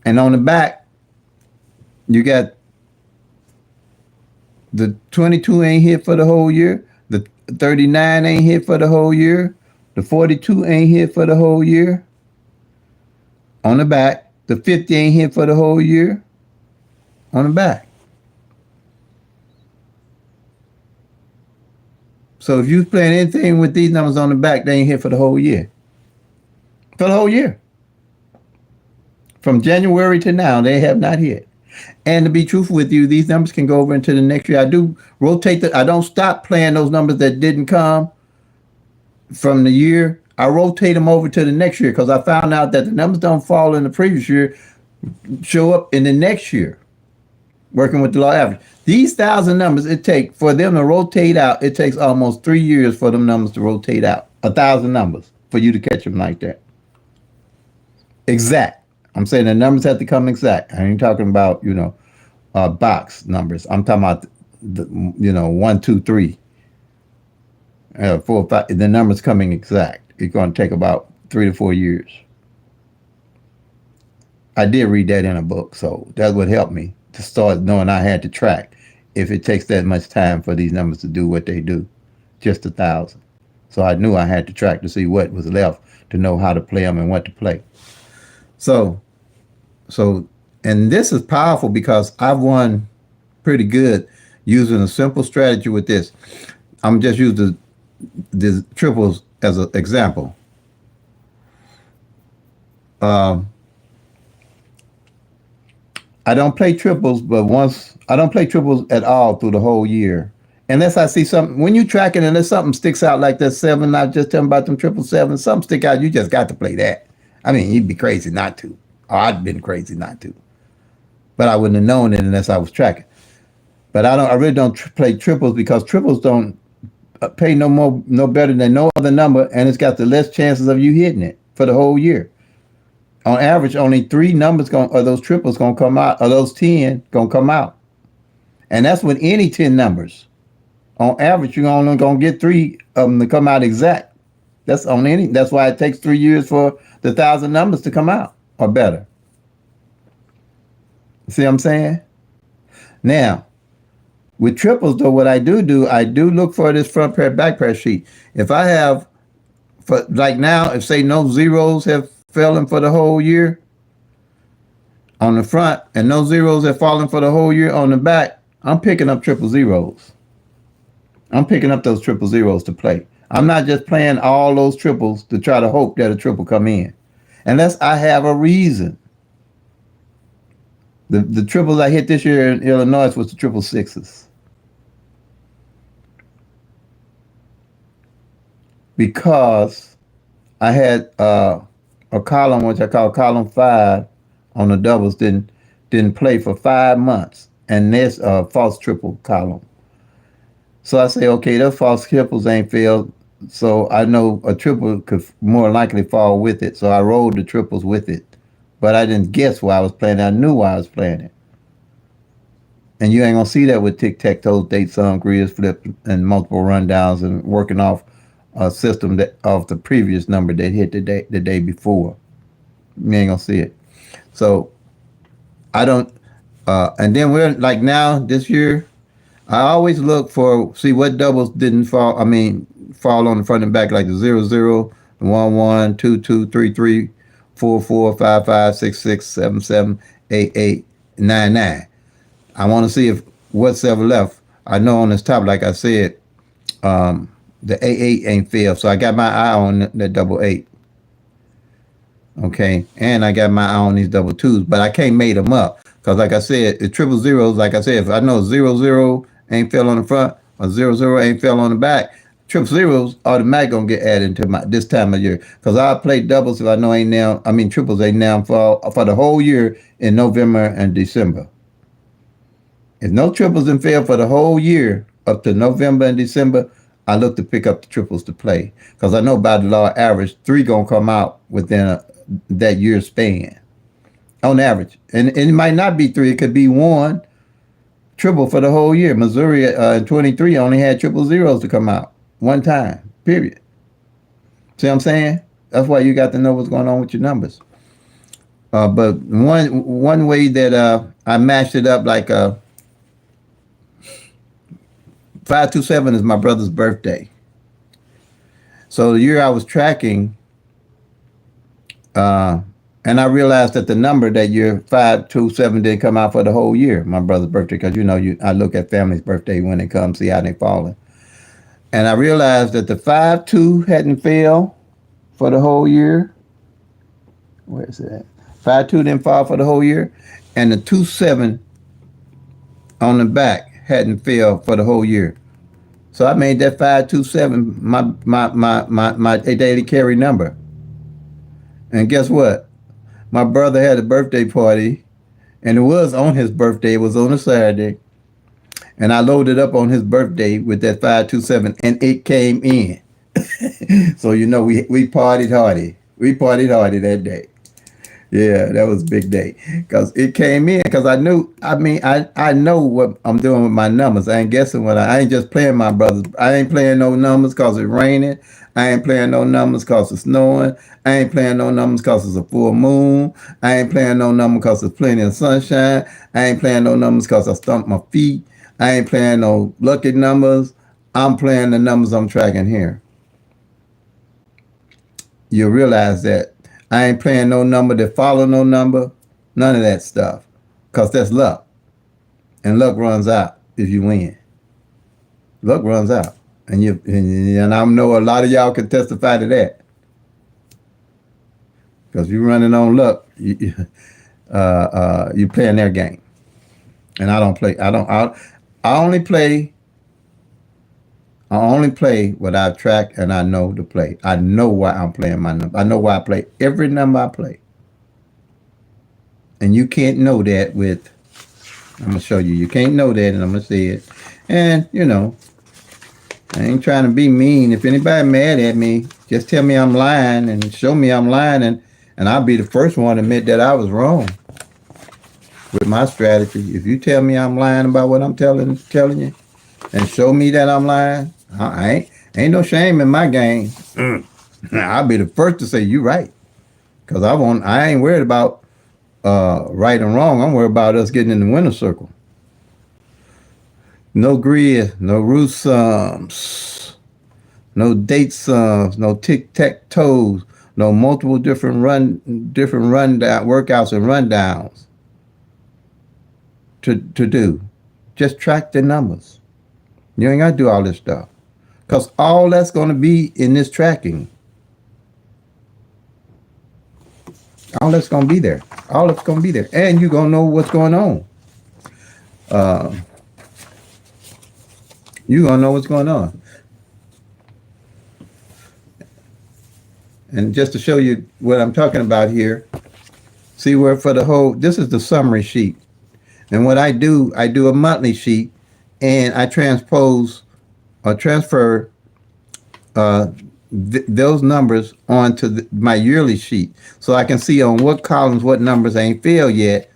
Speaker 1: And on the back, you got the 22 ain't hit for the whole year. The 39 ain't hit for the whole year. The 42 ain't hit for the whole year. On the back. The 50 ain't hit for the whole year. On the back. So if you playing anything with these numbers on the back, they ain't hit for the whole year. For the whole year. From January to now, they have not hit. And to be truthful with you, these numbers can go over into the next year. I do rotate I don't stop playing those numbers that didn't come from the year. I rotate them over to the next year because I found out that the numbers don't fall in the previous year, show up in the next year. Working with the law average. These 1,000 numbers, it takes for them to rotate out, it takes almost 3 years for them numbers to rotate out. 1,000 numbers for you to catch them like that. Exact. I'm saying the numbers have to come exact. I ain't talking about, box numbers. I'm talking about, 1, 2, 3, 4, 5. The numbers coming exact. It's going to take about 3 to 4 years. I did read that in a book, so that would help me to start knowing I had to track if it takes that much time for these numbers to do what they do, just 1,000. So I knew I had to track to see what was left to know how to play them and what to play. So, and this is powerful because I've won pretty good using a simple strategy with this. I'm just using the triples as an example. I don't play triples, I don't play triples at all through the whole year. Unless I see something, when you track it, unless something sticks out like that 7, I just tell them about them 777, something stick out, you just got to play that. I mean, you'd be crazy not to. Or I'd been crazy not to. But I wouldn't have known it unless I was tracking. But I really don't play triples because triples don't pay no better than no other number, and it's got the less chances of you hitting it for the whole year. On average, only 3 numbers of those triples gonna come out, or those 10 gonna come out. And that's with any 10 numbers. On average, you're only gonna get 3 of them to come out exact. That's why it takes 3 years for the 1,000 numbers to come out or better. See what I'm saying? Now, with triples though, what I do, I do look for this front pair, back pair sheet. If I have, for like now, if say no zeros have fallen for the whole year on the front and no zeros have fallen for the whole year on the back, I'm picking up triple zeros. I'm picking up those triple zeros to play. I'm not just playing all those triples to try to hope that a triple come in. Unless I have a reason. The triples I hit this year in Illinois was the 666s. Because I had a column, which I call column 5 on the doubles, didn't play for 5 months. And there's a false triple column. So I say, okay, those false triples ain't failed. So I know a triple could more likely fall with it. So I rolled the triples with it. But I didn't guess why I was playing it. I knew why I was playing it. And you ain't gonna see that with tic-tac-toe, date sum, grid flip, and multiple rundowns and working off a system that of the previous number that hit the day before. You ain't gonna see it. So I don't. And then we're like now this year. I always look for see what doubles didn't fall. I mean, fall on the front and back like the 0, 0, 1, 1, 2, 2, 3, 3, 4, 4, 5, 5, 6, 6, 7, 7, 8, 8, 9, 9. I want to see if what's ever left. I know on this top, like I said, the A8 ain't failed, so I got my eye on that double eight. Okay, and I got my eye on these double twos, but I can't make them up because, like I said, the triple zeros. Like I said, if I know 0, 0 ain't fell on the front or 0, 0 ain't fell on the back, triple zeros automatically gonna get added to my this time of year because I play doubles if I know ain't now. I mean triples ain't now for the whole year in November and December. If no triples and fail for the whole year up to November and December, I look to pick up the triples to play because I know by the law of average, three gonna come out within that year span on average, and it might not be three; it could be one triple for the whole year. Missouri in 23 only had triple zeros to come out one time. Period. See what I'm saying? That's why you got to know what's going on with your numbers. But one way that I matched it up like 527 is my brother's birthday. So the year I was tracking, and I realized that the number that year 527 didn't come out for the whole year, my brother's birthday, because I look at family's birthday when it comes, see how they falling. And I realized that the 5-2 hadn't failed for the whole year. Where is it at? 5-2 didn't fall for the whole year, and the 2-7 on the back hadn't failed for the whole year. So I made that 527 my daily carry number. And guess what? My brother had a birthday party, and it was on his birthday. It was on a Saturday, and I loaded up on his birthday with that 527, and it came in. So we partied hardy. We partied hardy that day. Yeah, that was a big day because it came in because I knew. I mean, I know what I'm doing with my numbers. I ain't guessing what I ain't just playing my brothers. I ain't playing no numbers because it's raining. I ain't playing no numbers because it's snowing. I ain't playing no numbers because it's a full moon. I ain't playing no numbers because there's plenty of sunshine. I ain't playing no numbers because I stumped my feet. I ain't playing no lucky numbers. I'm playing the numbers I'm tracking here. You realize that. I ain't playing no number that follow no number. None of that stuff. Because that's luck. And luck runs out if you win. Luck runs out. And I know a lot of y'all can testify to that. Because you're running on luck. You playing their game. And I don't play. I only play what I track and I know to play. I know why I'm playing my number. I know why I play every number I play. And you can't know that with, I'm going to show you. You can't know that and I'm going to say it. And, I ain't trying to be mean. If anybody mad at me, just tell me I'm lying and show me I'm lying. And I'll be the first one to admit that I was wrong with my strategy. If you tell me I'm lying about what I'm telling you and show me that I'm lying, I ain't no shame in my game. I'll be the first to say you right, because I ain't worried about right and wrong. I'm worried about us getting in the winner's circle. No grid, no root sums, no date sums, no tic-tac-toes, no multiple different rundown workouts and rundowns to do. Just track the numbers. You ain't got to do all this stuff. Because all that's going to be in this tracking. All that's going to be there. All that's going to be there. And you're going to know what's going on. You're going to know what's going on. And just to show you what I'm talking about here, see where for the whole, this is the summary sheet. And what I do a monthly sheet, and I transfer those numbers onto my yearly sheet, so I can see on what columns what numbers ain't failed yet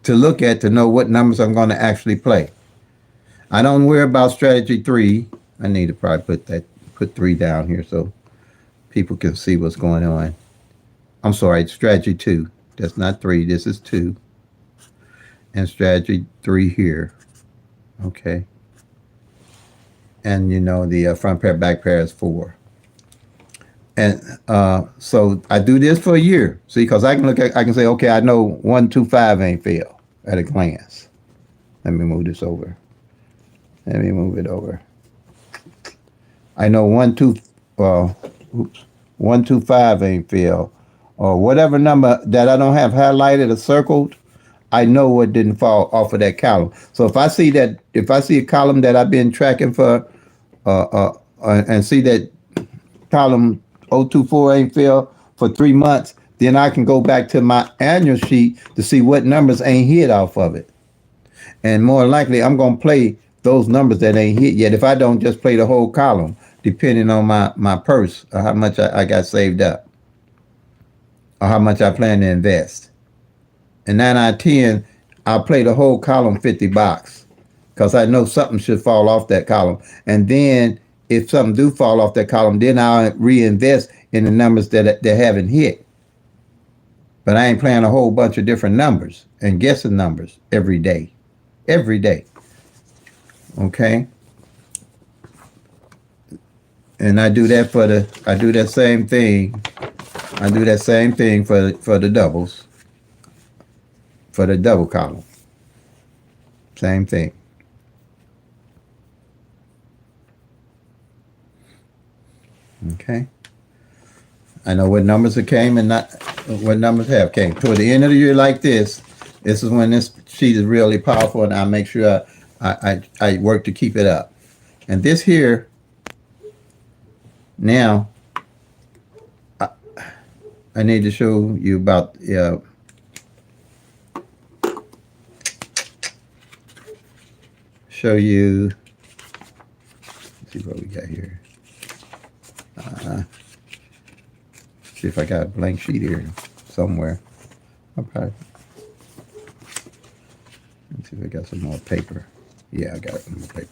Speaker 1: to look at to know what numbers I'm going to actually play. I don't worry about strategy 3. I need to probably put 3 down here so people can see what's going on. I'm sorry, strategy 2. That's not 3. This is 2. And strategy 3 here. Okay. And you know the front pair, back pair is 4. And so I do this for a year. See, because I can say, okay, I know 1, 2, 5 ain't fail at a glance. Let me move this over. Let me move it over. I know 1, 2, 1, 2, 5 ain't fail, or whatever number that I don't have highlighted or circled. I know what didn't fall off of that column. So if I see a column that I've been tracking for, and see that column 024 ain't fail for 3 months, then I can go back to my annual sheet to see what numbers ain't hit off of it. And more likely, I'm going to play those numbers that ain't hit yet if I don't just play the whole column, depending on my purse or how much I got saved up or how much I plan to invest. And 9 out of 10, I'll play the whole column 50 bucks because I know something should fall off that column. And then if something do fall off that column, then I'll reinvest in the numbers that haven't hit. But I ain't playing a whole bunch of different numbers and guessing numbers every day. Every day. Okay? And I do that same thing. I do that same thing for the doubles. For the double column. Same thing. Okay. I know what numbers have came and not what numbers have came. Toward the end of the year like this is when this sheet is really powerful, and I make sure I work to keep it up. And this here, now, I need to show you about show you. Let's see what we got here. See if I got a blank sheet here somewhere. Okay. Let's see if I got some more paper. Yeah, I got some more paper.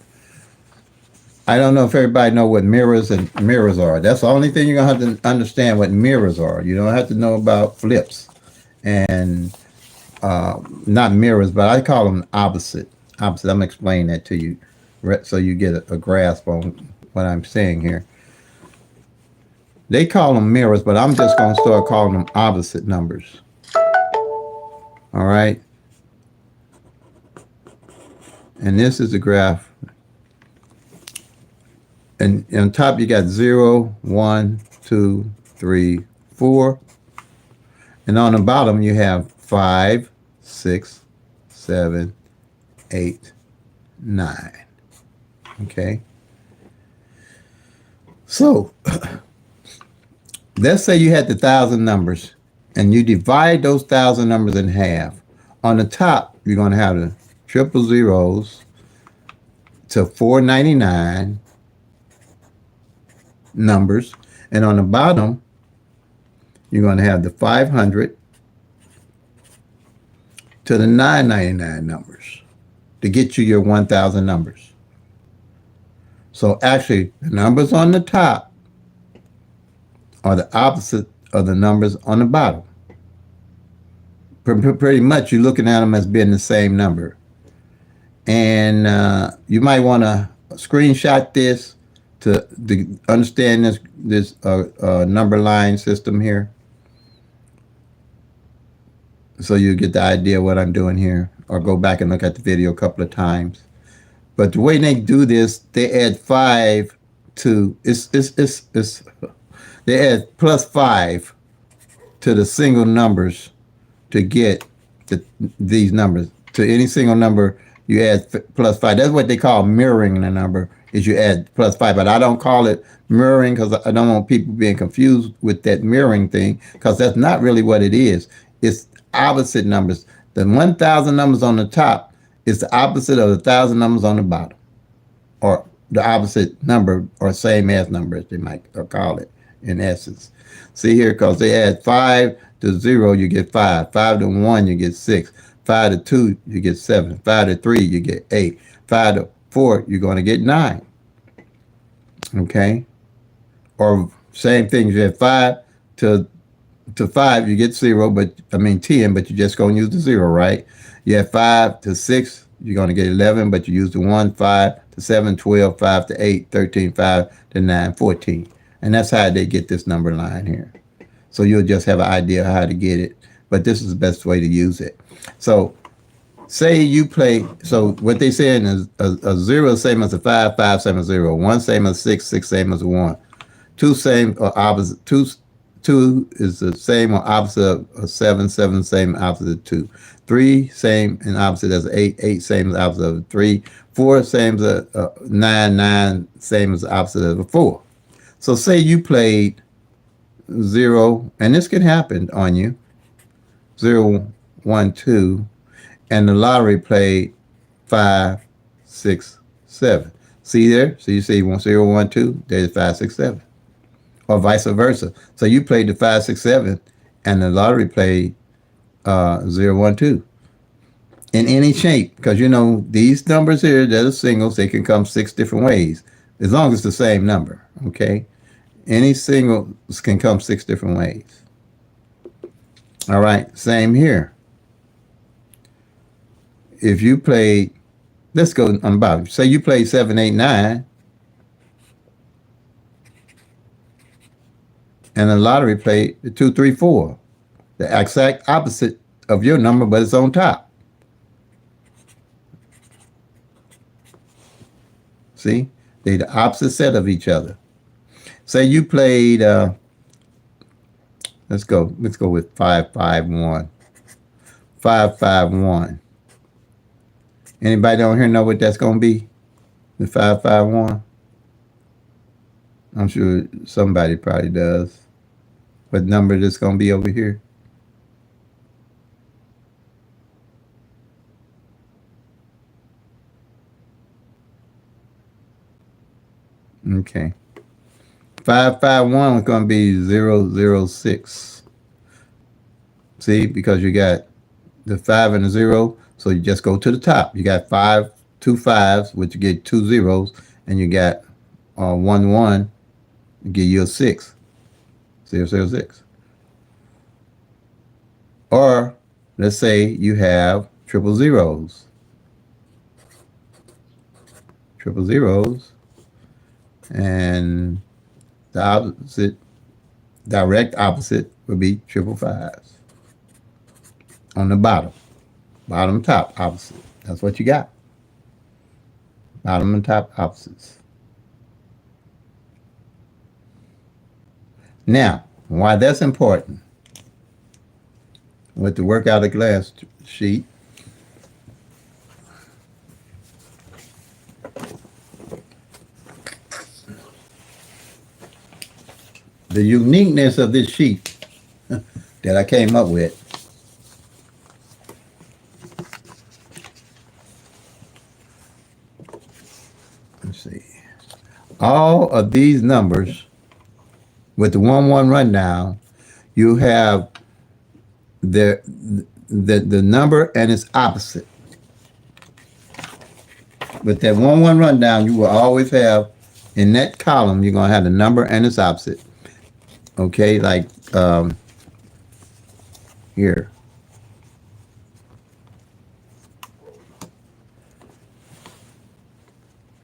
Speaker 1: I don't know if everybody know what mirrors are. That's the only thing you're gonna have to understand what mirrors are. You don't have to know about flips and not mirrors, but I call them opposite. I'm gonna explain that to you so you get a grasp on what I'm saying here. They call them mirrors, but I'm just going to start calling them opposite numbers. All right. And this is the graph. And on top, you got 0, 1, 2, 3, 4. And on the bottom, you have 5, 6, 7, 8, 9. Okay. So, let's say you had the 1,000 numbers and you divide those 1,000 numbers in half. On the top, you're going to have the triple zeros to 499 numbers. And on the bottom, you're going to have the 500 to the 999 numbers to get you your 1,000 numbers. So actually, the numbers on the top are the opposite of the numbers on the bottom. Pretty much, you're looking at them as being the same number. And you might want to screenshot this to understand this number line system here, so you get the idea of what I'm doing here, or go back and look at the video a couple of times. But the way they do this, they add 5 to they add plus 5 to the single numbers to get these numbers. To any single number, you add plus 5. That's what they call mirroring the number, is you add plus 5. But I don't call it mirroring because I don't want people being confused with that mirroring thing, because that's not really what it is. It's opposite numbers. The 1,000 numbers on the top is the opposite of the 1,000 numbers on the bottom, or the opposite number, or same as number, as they might call it in essence. See here, because they add 5 to 0, you get 5. 5 to 1, you get 6. 5 to 2, you get 7. 5 to 3, you get 8. 5 to 4, you're going to get 9. Okay? Or same thing, you have 5 to 5, you get 0, but I mean 10, but you're just going to use the 0, right? You have 5 to 6, you're going to get 11, but you use the 1. 5 to 7, 12. 5 to 8, 13. 5 to 9, 14. And that's how they get this number line here. So you'll just have an idea how to get it, but this is the best way to use it. So say you play, so what they saying is a 0 is same as a 5, 5 same as 0, 1 same as 6, 6 same as a 1. 2 same or opposite, 2 is the same or opposite of 7, 7 same opposite of 2. 3 same and opposite as 8, 8 same as opposite of 3. 4 same as 9, 9 same as opposite of 4. So say you played 0, and this can happen on you, 0, 1, 2, and the lottery played 5, 6, 7. See there? So you see 0, 1, 2, there's 5, 6, 7. Or vice versa. So you played the 5, 6, 7, and the lottery played 0, 1, 2. In any shape, because you know these numbers here, they're the singles, they can come 6 different ways, as long as it's the same number, okay? Any singles can come 6 different ways. All right, same here. If you played, let's go on the bottom. Say you played 7, 8, 9, and the lottery played 2, 3, 4. The exact opposite of your number, but it's on top. See? They're the opposite set of each other. Say you played, let's go with 5, 5, 1. 5, 5, 1. Anybody down here know what that's going to be? The 5, 5, 1? I'm sure somebody probably does. What number that's going to be over here? Okay. 5, 5, 1 is going to be 0, 0, 6. See, because you got the 5 and the 0, so you just go to the top. You got 5, 2 5s, which you get 2 zeros, and you got 1, 1, give you a 6. 0, 0, 6. Or let's say you have triple zeros. Triple zeros. And the opposite, direct opposite would be triple 5s. On the bottom. Bottom, top, opposite. That's what you got. Bottom and top opposites. Now, why that's important, with the work out of glass sheet, the uniqueness of this sheet that I came up with, let's see, all of these numbers with the 1, 1 rundown, you have the number and its opposite. With that 1, 1 rundown, you will always have, in that column, you're going to have the number and its opposite. Okay, like here.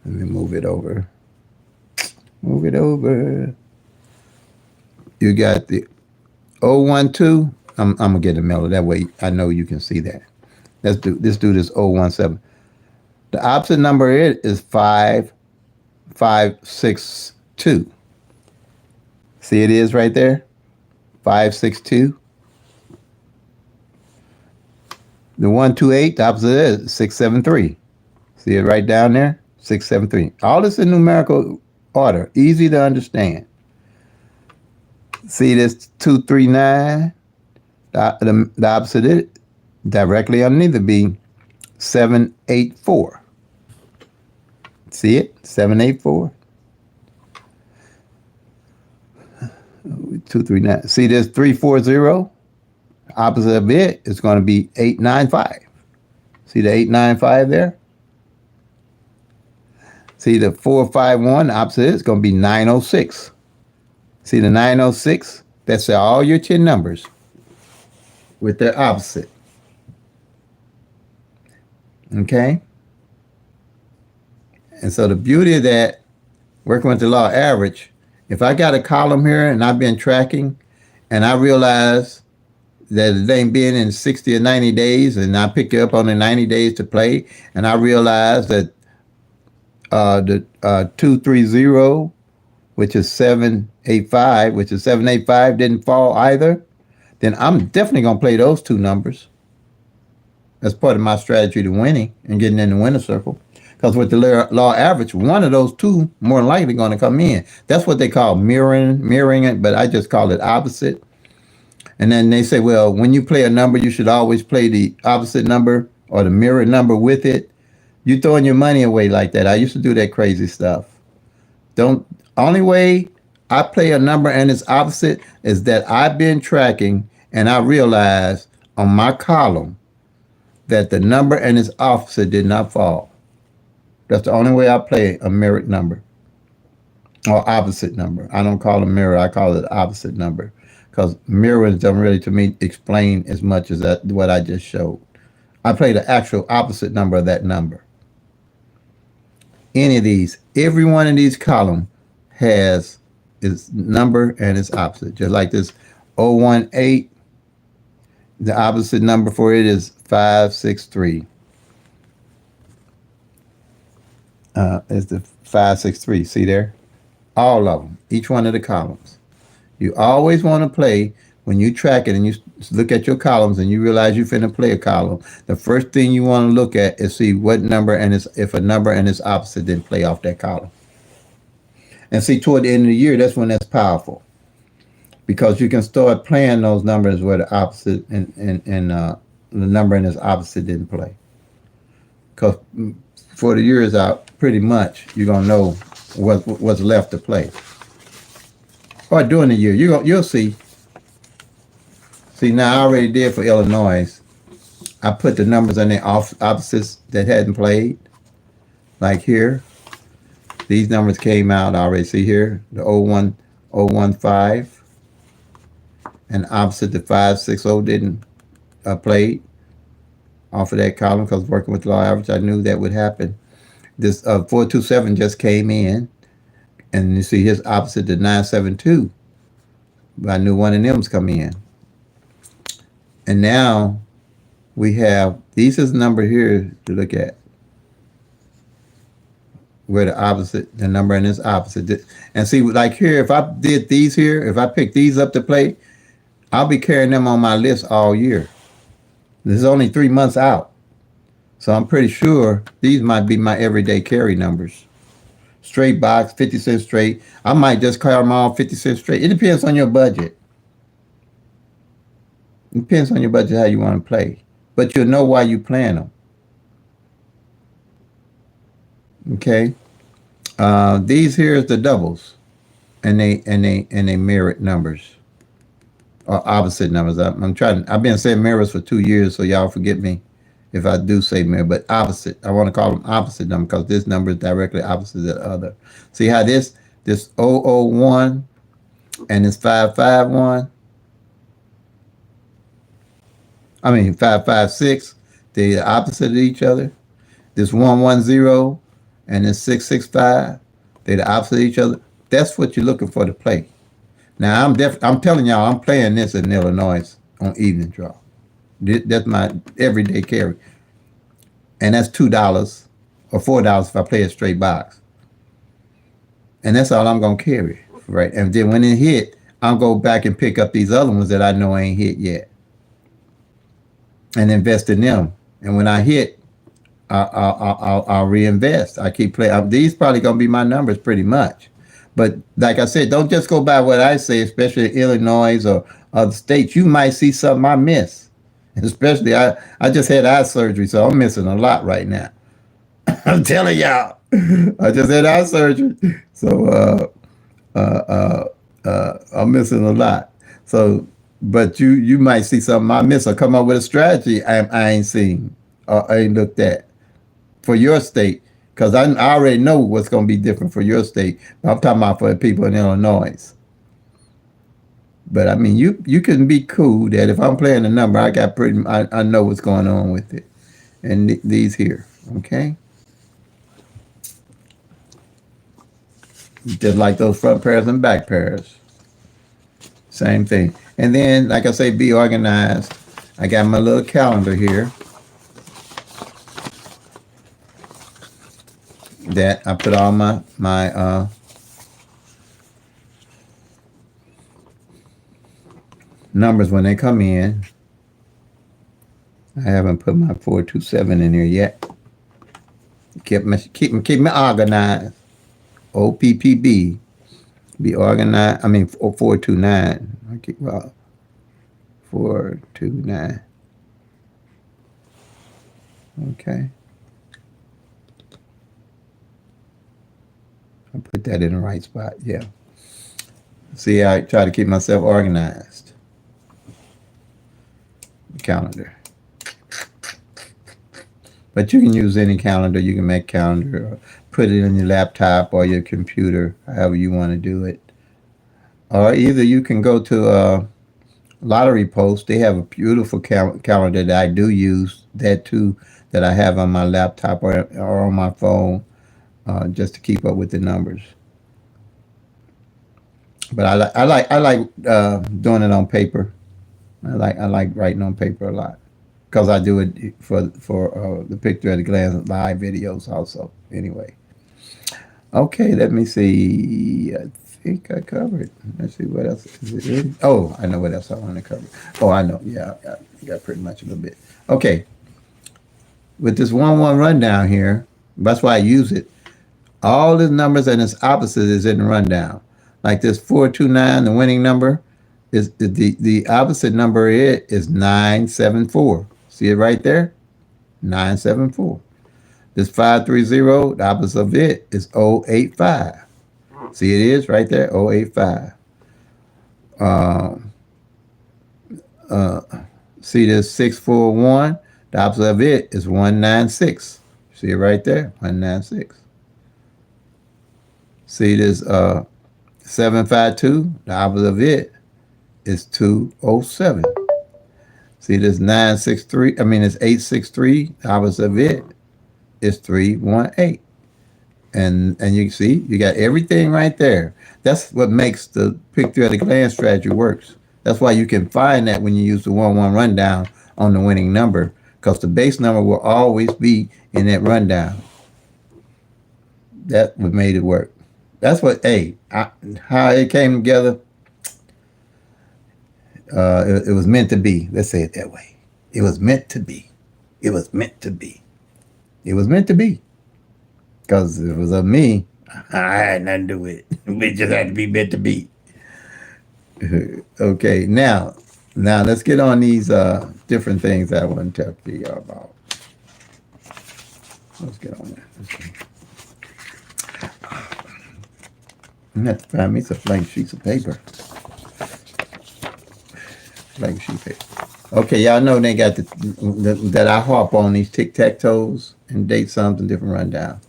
Speaker 1: Let me move it over. Move it over. You got the 012. I'm gonna get a mellow. That way I know you can see that. Let's do this 017. The opposite number is 5, 5, 6, 2. See it is right there? 5, 6, 2. The 128, the opposite is 6, 7, 3. See it right down there? 6, 7, 3. All this in numerical order. Easy to understand. See this 2, 3, 9? The opposite is directly underneath it be 7, 8, 4. See it? 7, 8, 4. 2, 3, 9. See this 3, 4, 0? Opposite of it is going to be 8, 9, 5. See the 895 there? See the 451, opposite is going to be 906. See the 906? That's all your 10 numbers with their opposite. Okay? And so the beauty of that, working with the law average, if I got a column here and I've been tracking and I realize that it ain't been in 60 or 90 days and I pick it up on the 90 days to play and I realize that the 230, which is 785, which is 785 didn't fall either, then I'm definitely going to play those two numbers. That's part of my strategy to winning and getting in the winner circle. Because with the law average, one of those two more than likely going to come in. That's what they call mirroring it, but I just call it opposite. And then they say, well, when you play a number, you should always play the opposite number or the mirror number with it. You're throwing your money away like that. I used to do that crazy stuff. Only way I play a number and its opposite is that I've been tracking and I realized on my column that the number and its opposite did not fall. That's the only way I play a mirrored number or opposite number. I don't call it mirror. I call it opposite number because mirrors don't really, to me, explain as much as what I just showed. I play the actual opposite number of that number. Any of these, every one of these columns has its number and its opposite. Just like this 018, the opposite number for it is 563. Is the 563. See there? All of them, each one of the columns. You always want to play when you track it and you look at your columns and you realize you're finna play a column. The first thing you want to look at is see what number and if a number and its opposite didn't play off that column. And see, toward the end of the year, that's when that's powerful, because you can start playing those numbers where the opposite and the number and its opposite didn't play. Because for the years out, pretty much you're gonna know what's left to play. Or during the year, you'll see. See, now I already did for Illinois. I put the numbers on the opposites that hadn't played. Like here, these numbers came out already. See here, the 015, and opposite the 560 didn't play off of that column because working with law average, I knew that would happen. This 427 just came in, and you see his opposite the 972. But I knew one of them's come in. And now we have, these is the number here to look at, where the opposite, the number and its opposite. And see, like here, if I did these here, if I pick these up to play, I'll be carrying them on my list all year. This is only 3 months out. So I'm pretty sure these might be my everyday carry numbers. Straight box, 50 cents straight. I might just carry them all 50 cents straight. It depends on your budget. It depends on your budget how you want to play. But you'll know why you're playing them. Okay. These here is the doubles. And they mirrored numbers. Or opposite numbers. I've been saying mirrors for 2 years, so y'all forget me if I do say mirror, but opposite. I want to call them opposite number because this number is directly opposite of the other. See how this 001 and this 551, I mean 556, they're opposite of each other. This 110 and this 665, they're the opposite of each other. That's what you're looking for to play. Now I'm telling y'all, I'm playing this in Illinois on evening draw. That's my everyday carry. And that's $2 or $4 if I play a straight box. And that's all I'm going to carry, right? And then when it hit, I'll go back and pick up these other ones that I know ain't hit yet and invest in them. And when I hit, I'll reinvest. I keep playing. These probably going to be my numbers pretty much. But like I said, don't just go by what I say, especially Illinois or other states. You might see something I miss. Especially, I just had eye surgery, so I'm missing a lot right now. I'm telling y'all, I just had eye surgery, so I'm missing a lot. So, but you might see something I miss or come up with a strategy I ain't seen ain't looked at for your state, because I already know what's going to be different for your state. I'm talking about for the people in Illinois. But I mean, you can be cool that if I'm playing a number, I know what's going on with it. And these here, okay? Just like those front pairs and back pairs. Same thing. And then, like I say, be organized. I got my little calendar here that I put all my numbers when they come in. I haven't put my 427 in here yet. Keep me organized. OPPB. Be organized. I mean 429. I keep 429. Okay. I'll put that in the right spot. Yeah. See, I try to keep myself organized. Calendar. But you can use any calendar. You can make calendar or put it in your laptop or your computer, however you want to do it. Or either you can go to Lottery Post. They have a beautiful calendar that I do use, that too, that I have on my laptop or on my phone, just to keep up with the numbers. But I like doing it on paper. I like writing on paper a lot, because I do it for the Picture at a Glance live videos also. Anyway, okay, let me see. I think I covered. Let's see what else is it in. Oh, I know what else I want to cover. Oh, I know. Yeah, I got pretty much a little bit. Okay, with this 1-1 rundown here, that's why I use it. All the numbers and its opposite is in the rundown. Like this 429, the winning number, is the opposite number is 974. See it right there? 974. This 530, the opposite of it is 085. See it is right there, 085. See this 641, the opposite of it is 196. See it right there, 196. See this 752, the opposite of it is 207. See this 963, it's 863, the opposite of it is 318. And you see, you got everything right there. That's what makes the Picture at a Glance strategy works. That's why you can find that when you use the 1-1 rundown on the winning number, because the base number will always be in that rundown. That's what made it work. That's what, how it came together. It was meant to be. Let's say it that way. It was meant to be. It was meant to be. It was meant to be. Because if it was of me, I had nothing to do with it. We just had to be meant to be. Okay, now let's get on these different things that I want to talk to y'all about. Let's get on that. I have to find me some blank sheets of paper. Blank sheet paper. Okay, y'all know they got that I harp on these tic-tac-toes and date sums and different rundowns.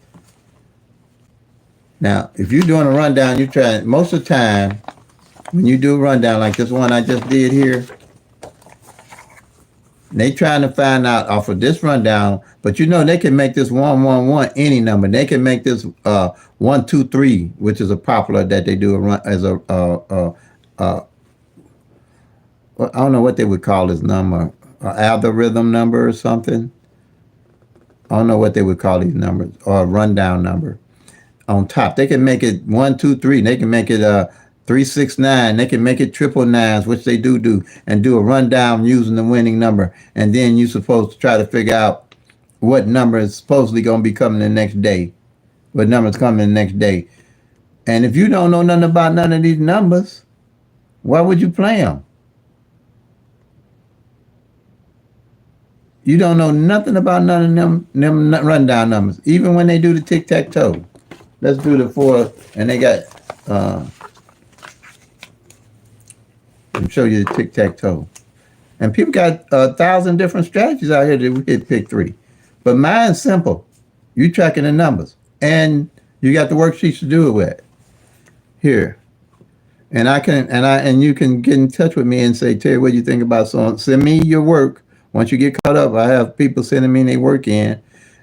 Speaker 1: Now, if you're doing a rundown, you're trying, most of the time, when you do a rundown like this one I just did here, they trying to find out off of this rundown, but they can make this 111 any number. They can make this 123, which is a popular that they do as I don't know what they would call this number, algorithm number or something. I don't know what they would call these numbers, or a rundown number. On top, they can make it 123. They can make it 369. They can make it 999s, which they do, and do a rundown using the winning number. And then you're supposed to try to figure out what number is supposedly going to be coming the next day. What number is coming the next day. And if you don't know nothing about none of these numbers, why would you play them? You don't know nothing about none of them rundown numbers, even when they do the tic-tac-toe. Let's do the 4, and they got, let me show you the tic-tac-toe. And people got 1,000 different strategies out here to hit pick 3. But mine's simple. You tracking the numbers, and you got the worksheets to do it with here. And you can get in touch with me and say, Terry, what do you think about so on? Send me your work. Once you get caught up, I have people sending me their work in,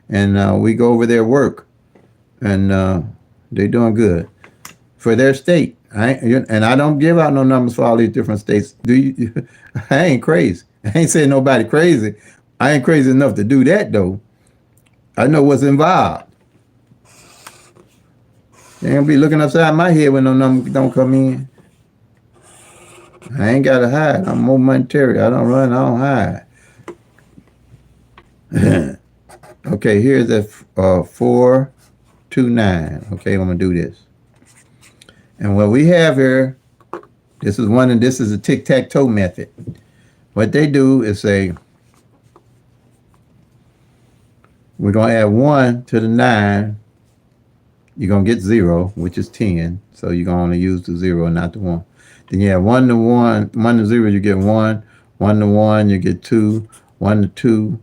Speaker 1: and we go over their work, and they're doing good for their state. And I don't give out no numbers for all these different states. Do you? I ain't crazy. I ain't saying nobody crazy. I ain't crazy enough to do that though. I know what's involved. They ain't gonna be looking upside my head when no numbers don't come in. I ain't gotta hide. I'm more monetary. I don't run. I don't hide. Okay, here's the 429. Okay, I'm gonna do this. And what we have here, this is one, and this is a tic-tac-toe method. What they do is say, we're going to add 1 to the 9. You're going to get 0, which is 10. So you're going to only use the 0, not the 1. Then you have 1 to 1, 1 to 0, you get 1. 1 to 1, you get 2. 1 to 2,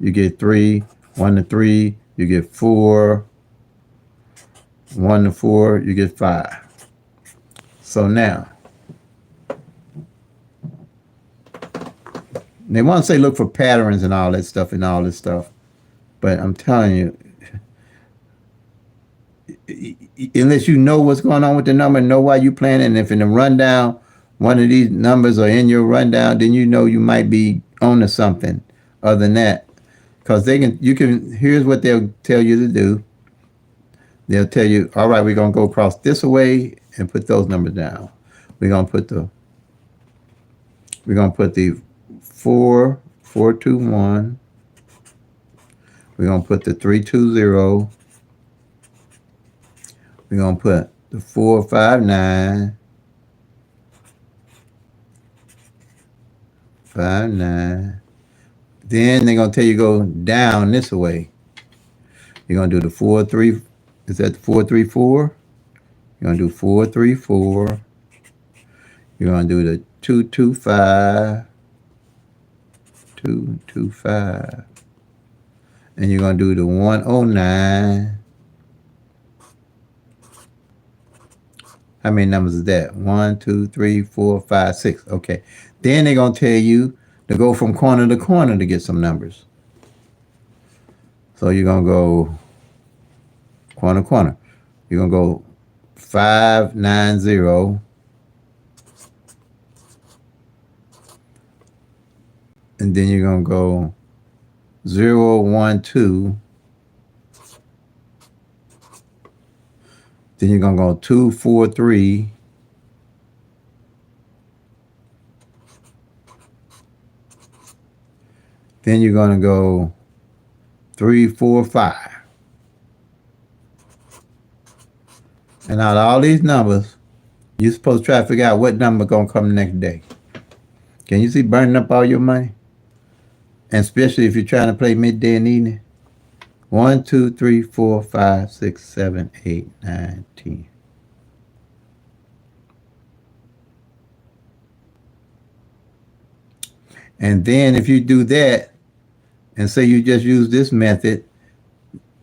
Speaker 1: you get 3. 1 to 3, you get 4. 1 to 4, you get 5. So now, they want to say look for patterns and all that stuff and all this stuff. But I'm telling you, unless you know what's going on with the number, know why you playing it, and if in the rundown, one of these numbers are in your rundown, then you know you might be on to something other than that. Because here's what they'll tell you to do. They'll tell you, all right, we're going to go across this way and put those numbers down. We're going to put the 421. We're going to put the 320. We're going to put the 459. 59. Then they're going to tell you go down this way. You're going to do the 4-3. Is that the 434? You're going to do 434. You're going to do the 225. 225. And you're going to do the 109. How many numbers is that? 1, 2, 3, 4, 5, 6. Okay. Then they're going to tell you to go from corner to corner to get some numbers. So you're going to go corner to corner. You're going to go 590. And then you're going to go 012. Then you're going to go 243. Then you're going to go 345. And out of all these numbers, you're supposed to try to figure out what number going to come the next day. Can you see burning up all your money? And especially if you're trying to play midday and evening. 1, 2, 3, 4, 5, 6, 7, 8, 9, 10. And then if you do that, and say you just use this method,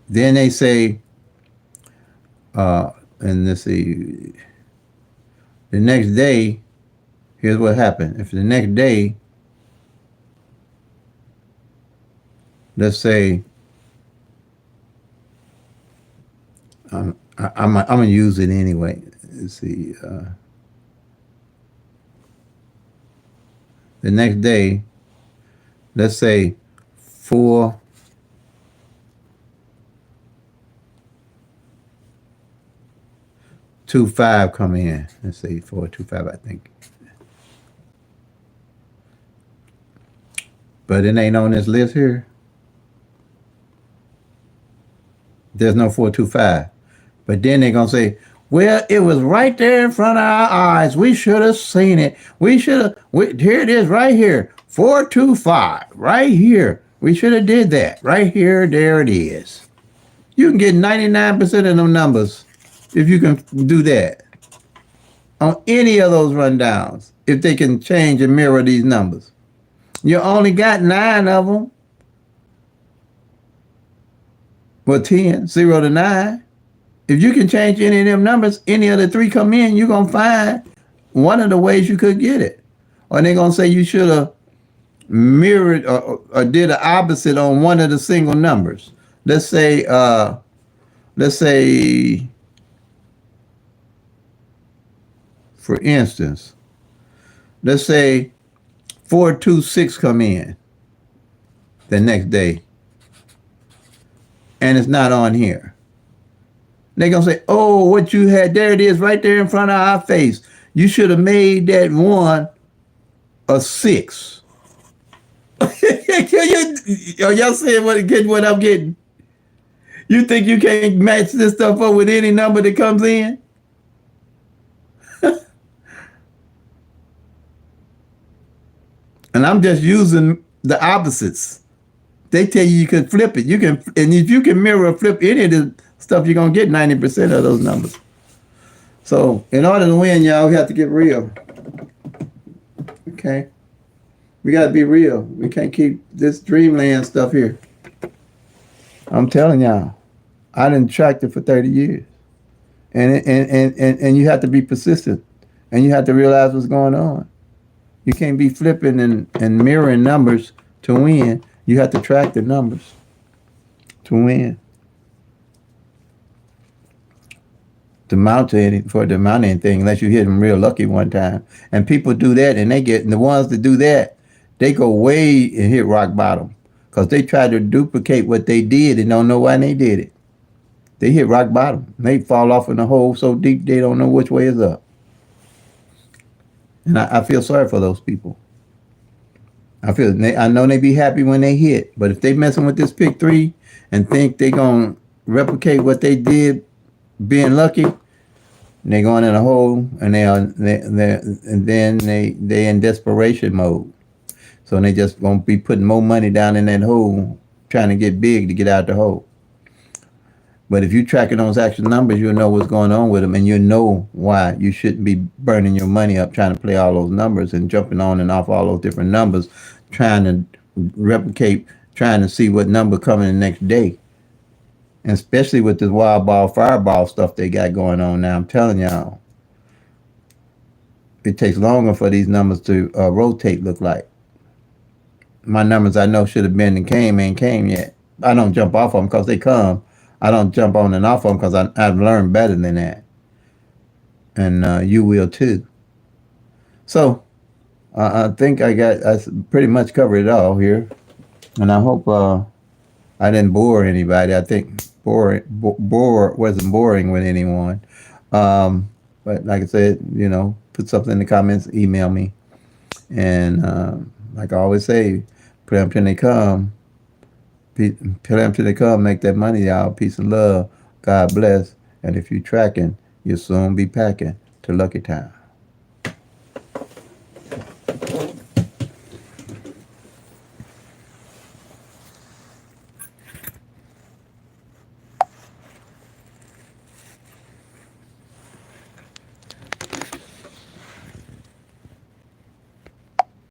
Speaker 1: then they say, and let's see, the next day, here's what happened. If the next day, let's say, I'm gonna use it anyway. Let's see. The next day, let's say 4. 2-5 come in. Let's say 425, I think. But it ain't on this list here. There's no 425. But then they're going to say, well, it was right there in front of our eyes. We should have seen it. Here it is right here. 425, right here. We should have did that. Right here, there it is. You can get 99% of them numbers if you can do that on any of those rundowns, if they can change and mirror these numbers. You only got 9 of them. Well, 10, 0 to 9. If you can change any of them numbers, any of the three come in, you're going to find one of the ways you could get it. Or they're going to say you should have mirrored or did the opposite on one of the single numbers. Let's say, for instance, let's say 426 come in the next day, and it's not on here. They're going to say, oh, what you had, there it is right there in front of our face. You should have made that one a 6. Are y'all seeing what I'm getting? You think you can't match this stuff up with any number that comes in? And I'm just using the opposites. They tell you could flip it. You can, and if you can mirror or flip any of the stuff, you're gonna get 90% of those numbers. So in order to win, y'all, we have to get real. Okay, we gotta be real. We can't keep this dreamland stuff here. I'm telling y'all, I done tracked it for 30 years, and you have to be persistent, and you have to realize what's going on. You can't be flipping and mirroring numbers to win. You have to track the numbers to win. To mount to any, for the mount anything, unless you hit them real lucky one time. And people do that, and the ones that do that, they go way and hit rock bottom because they try to duplicate what they did and don't know why they did it. They hit rock bottom. They fall off in a hole so deep they don't know which way is up. And I feel sorry for those people. I know they be happy when they hit, but if they messing with this pick 3 and think they gonna replicate what they did being lucky, they going in a hole, and they in desperation mode. So they just gonna be putting more money down in that hole, trying to get big to get out the hole. But if you're tracking those actual numbers, you'll know what's going on with them, and you'll know why you shouldn't be burning your money up trying to play all those numbers and jumping on and off all those different numbers, trying to replicate, trying to see what number coming the next day. And especially with this wild ball, fireball stuff they got going on now, I'm telling y'all, it takes longer for these numbers to rotate, look like. My numbers I know should have been and came, ain't came yet. I don't jump off of them because they come. I don't jump on and off of them because I've learned better than that. And you will too. So I think I pretty much covered it all here. And I hope I didn't bore anybody. I think bore wasn't boring with anyone. But like I said, put something in the comments, email me. And like I always say, put them till they come. Put them till they come, make that money, y'all. Peace and love. God bless. And if you're tracking, you'll soon be packing to Lucky Town.